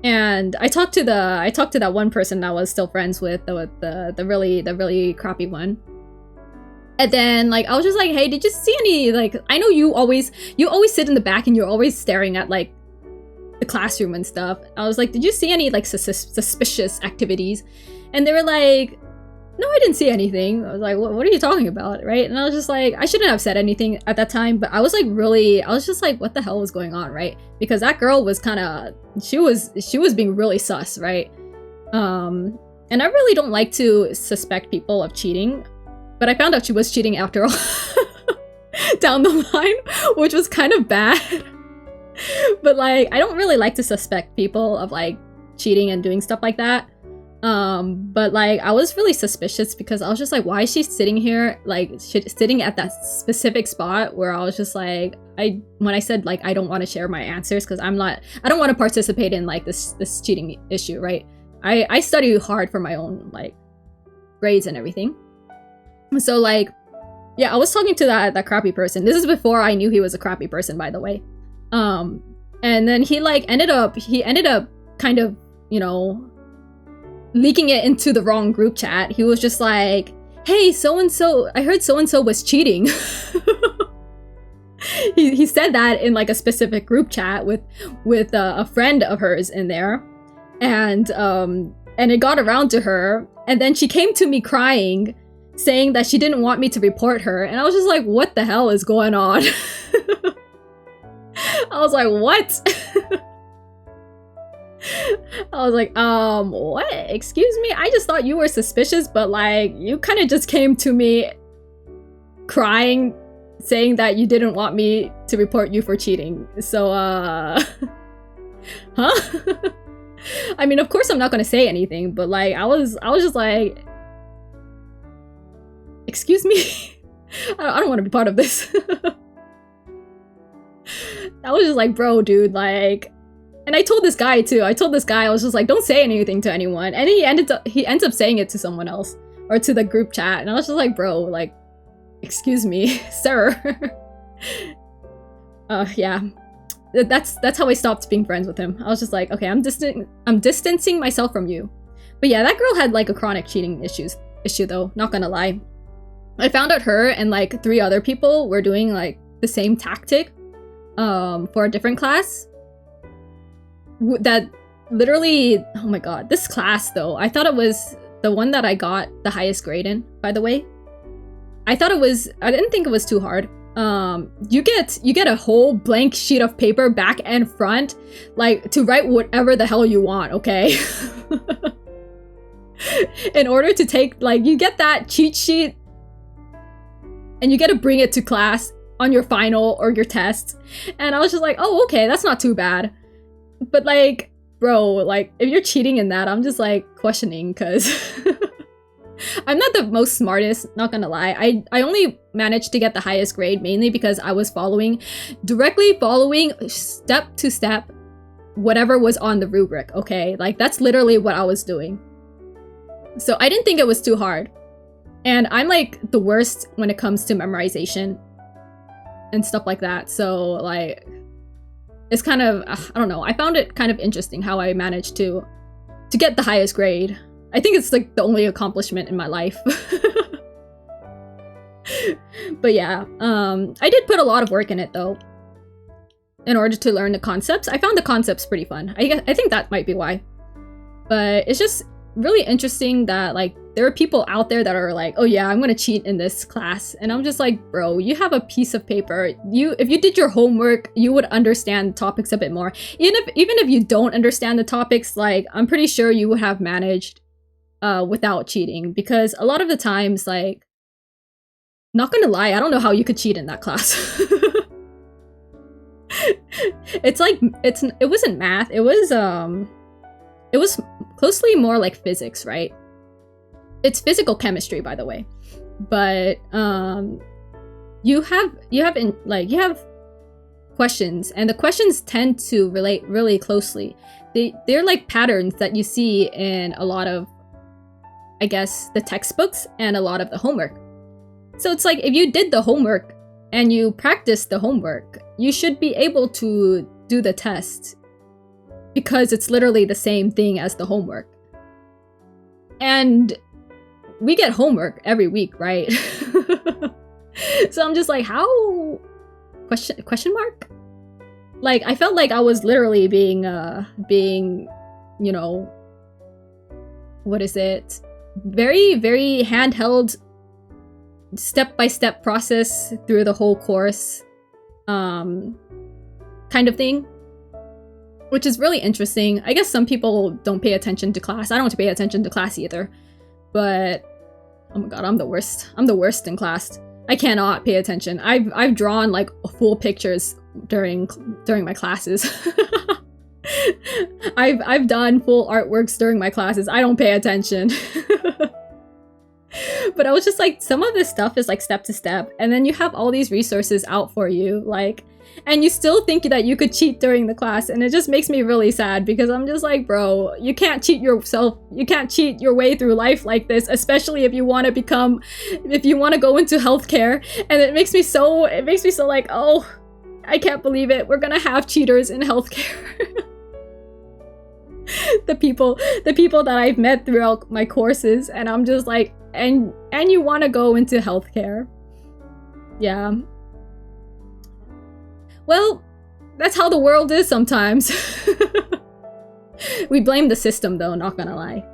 and I talked to that one person that I was still friends with, the really crappy one. And then like I was just like, hey, did you see any, like, I know you always sit in the back and you're always staring at like the classroom and stuff. I was like, did you see any like suspicious activities? And they were like, no, I didn't see anything. I was like, what are you talking about, right? And I was just like, I shouldn't have said anything at that time, but I was just like, what the hell was going on, right? Because that girl was kind of, she was being really sus, right? And I really don't like to suspect people of cheating. But I found out she was cheating after all down the line, which was kind of bad. But like, I don't really like to suspect people of like cheating and doing stuff like that. But like, I was really suspicious because I was just like, why is she sitting here, like sitting at that specific spot where I was just like, when I said like, I don't want to share my answers because I don't want to participate in like this cheating issue, right? I study hard for my own like grades and everything. So like, yeah, I was talking to that crappy person. This is before I knew he was a crappy person, by the way. And then he like ended up kind of, you know, leaking it into the wrong group chat. He was just like, hey, so-and-so, I heard so-and-so was cheating. He said that in like a specific group chat with a friend of hers in there. And it got around to her. And then she came to me crying, saying that she didn't want me to report her. And I was just like, what the hell is going on? I was like, what? I was like, what? Excuse me? I just thought you were suspicious, but like, you kind of just came to me crying, saying that you didn't want me to report you for cheating. So, huh? I mean, of course I'm not gonna say anything, but like, I was just like, excuse me? I don't want to be part of this. I was just like, bro, dude, like, and I told this guy too. I told this guy, I was just like, don't say anything to anyone. And he ends up saying it to someone else or to the group chat. And I was just like, bro, like, excuse me, sir. Yeah. That's how I stopped being friends with him. I was just like, okay, I'm distancing myself from you. But yeah, that girl had like a chronic cheating issue though, not gonna lie. I found out her and like 3 other people were doing like the same tactic for a different class. That literally, oh my god, this class though, I thought it was the one that I got the highest grade in, by the way. I didn't think it was too hard. You get a whole blank sheet of paper back and front, like, to write whatever the hell you want, okay? In order to take, like, you get that cheat sheet and you get to bring it to class on your final or your test. And I was just like, oh, okay, that's not too bad. But like, bro, like, if you're cheating in that, I'm just like questioning, because I'm not the most smartest, not gonna lie. I only managed to get the highest grade mainly because I was directly following step to step whatever was on the rubric, okay? Like, that's literally what I was doing. So I didn't think it was too hard. And I'm like the worst when it comes to memorization and stuff like that. So like, it's kind of, I don't know, I found it kind of interesting how I managed to get the highest grade. I think it's like the only accomplishment in my life. But yeah, I did put a lot of work in it though, in order to learn the concepts. I found the concepts pretty fun. I think that might be why. But it's just really interesting that like there are people out there that are like, oh yeah, I'm gonna cheat in this class. And I'm just like, bro, you have a piece of paper. If you did your homework, you would understand topics a bit more. Even if you don't understand the topics, like, I'm pretty sure you would have managed without cheating, because a lot of the times, like, not gonna lie, I don't know how you could cheat in that class. It's like, it wasn't math, it was closely more like physics, right? It's physical chemistry, by the way. But you have questions, and the questions tend to relate really closely. They're like patterns that you see in a lot of, I guess, the textbooks and a lot of the homework. So it's like, if you did the homework and you practiced the homework, you should be able to do the test, because it's literally the same thing as the homework. And we get homework every week, right? So I'm just like, how? Question mark? Like, I felt like I was literally being, you know, what is it? Very, very handheld, step-by-step process through the whole course, kind of thing. Which is really interesting. I guess some people don't pay attention to class. I don't pay attention to class either. But, oh my god, I'm the worst. I'm the worst in class. I cannot pay attention. I've drawn like full pictures during my classes. I've done full artworks during my classes. I don't pay attention. But I was just like, some of this stuff is like step to step, and then you have all these resources out for you, like, and you still think that you could cheat during the class, and it just makes me really sad, because I'm just like, bro, you can't cheat yourself, you can't cheat your way through life like this, especially if you want to go into healthcare. And it makes me so like, oh, I can't believe it, we're gonna have cheaters in healthcare. the people that I've met throughout my courses, and I'm just like, and you want to go into healthcare. Yeah. Well, that's how the world is sometimes. We blame the system though, not gonna lie.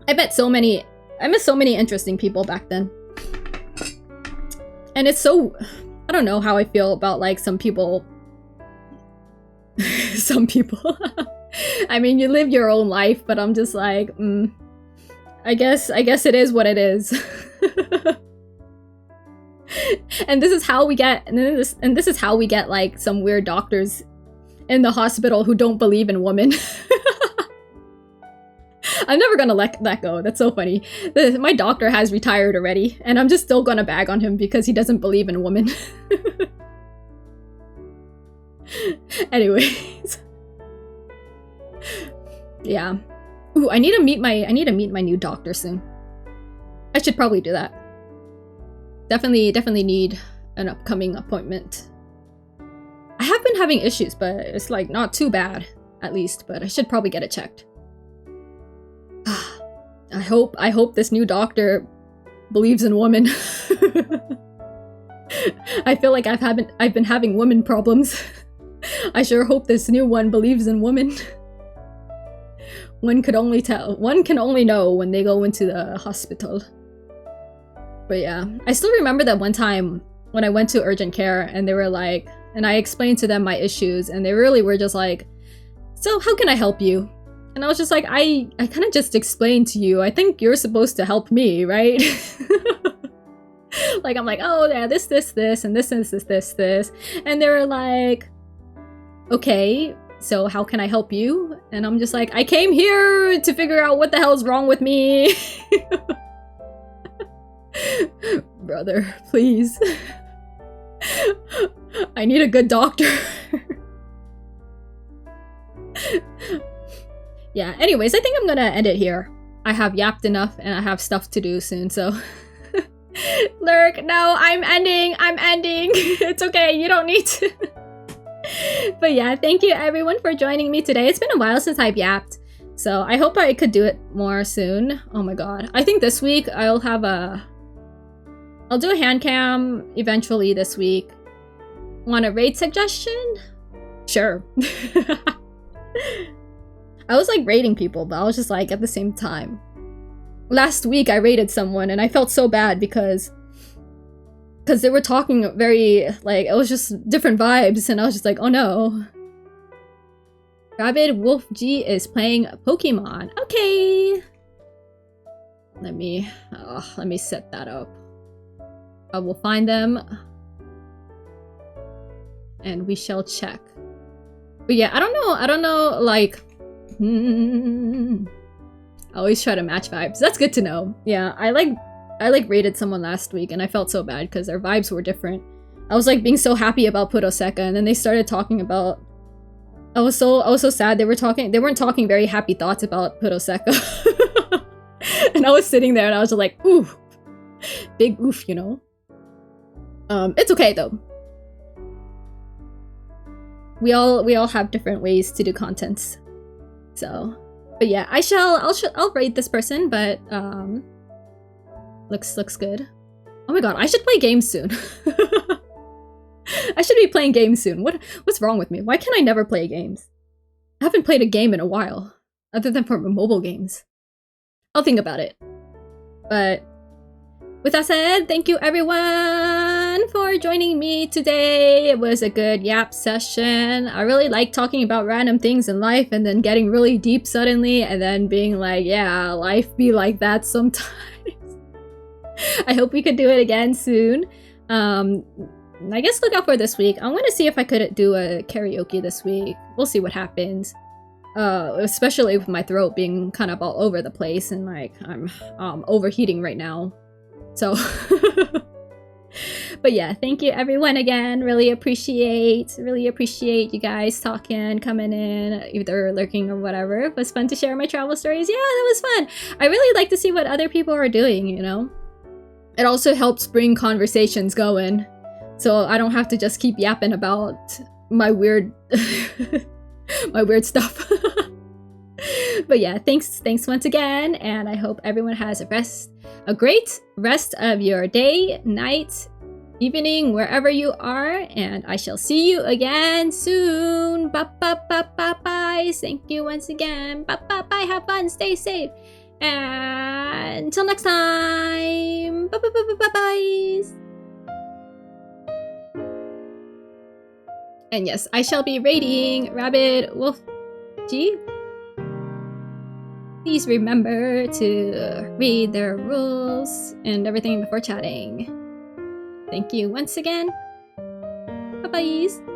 I met so many interesting people back then. And it's so, I don't know how I feel about like some people. Some people. I mean, you live your own life, but I'm just like, I guess it is what it is. And this is how we get, this is how we get like some weird doctors in the hospital who don't believe in women. I'm never gonna let that go. That's so funny. My doctor has retired already, and I'm just still gonna bag on him because he doesn't believe in women. Anyways. Yeah. Ooh, I need to meet my new doctor soon. I should probably do that. Definitely need an upcoming appointment. I have been having issues, but it's like not too bad, at least, but I should probably get it checked. I hope this new doctor believes in women. I feel like I've been having women problems. I sure hope this new one believes in women. One can only know when they go into the hospital. But yeah, I still remember that one time when I went to urgent care and they were like, and I explained to them my issues and they really were just like, so how can I help you? And I was just like, I kind of just explained to you, I think you're supposed to help me, right? Like, I'm like, oh yeah, this, and this. And they were like, okay, so how can I help you? And I'm just like, I came here to figure out what the hell's wrong with me. Brother, please. I need a good doctor. Yeah, anyways, I think I'm gonna end it here. I have yapped enough and I have stuff to do soon, so... Lurk, no, I'm ending! It's okay, you don't need to. But yeah, thank you everyone for joining me today. It's been a while since I've yapped, so I hope I could do it more soon. Oh my god. I think this week I'll do a hand cam eventually this week. Want a raid suggestion? Sure. I was like raiding people, but I was just like at the same time. Last week I raided someone and I felt so bad because they were talking very, like, it was just different vibes and I was just like, oh no. Rabid Wolf G is playing Pokemon. Okay. Let me set that up. I will find them. And we shall check. But yeah, I don't know, like... I always try to match vibes. That's good to know. Yeah, I raided someone last week and I felt so bad because their vibes were different. I was like being so happy about Puroseka and then they started talking about... I was so sad. They weren't talking very happy thoughts about Puroseka. And I was sitting there and I was just like, ooh. Big oof, you know? It's okay though. We all have different ways to do contents. So, but yeah, I'll rate this person, but looks good. Oh my god, I should play games soon. I should be playing games soon. What's wrong with me? Why can I never play games? I haven't played a game in a while, other than for mobile games. I'll think about it. But with that said, thank you everyone for joining me today. It was a good yap session. I really like talking about random things in life and then getting really deep suddenly and then being like, yeah, life be like that sometimes. I hope we could do it again soon. I guess look out for this week. I'm gonna see if I could do a karaoke this week. We'll see what happens. Especially with my throat being kind of all over the place and like I'm overheating right now. So, but yeah, thank you everyone again. Really appreciate you guys talking, coming in, either lurking or whatever. It was fun to share my travel stories. Yeah, that was fun. I really like to see what other people are doing, you know? It also helps bring conversations going. So I don't have to just keep yapping about my weird my weird stuff. But yeah, thanks once again, and I hope everyone has a great rest of your day, night, evening, wherever you are, and I shall see you again soon. Bye. Thank you once again. Bye. Have fun, stay safe, and until next time. Bye. And yes, I shall be raiding Rabid Wolf G. Please remember to read their rules and everything before chatting. Thank you once again. Bye-bye.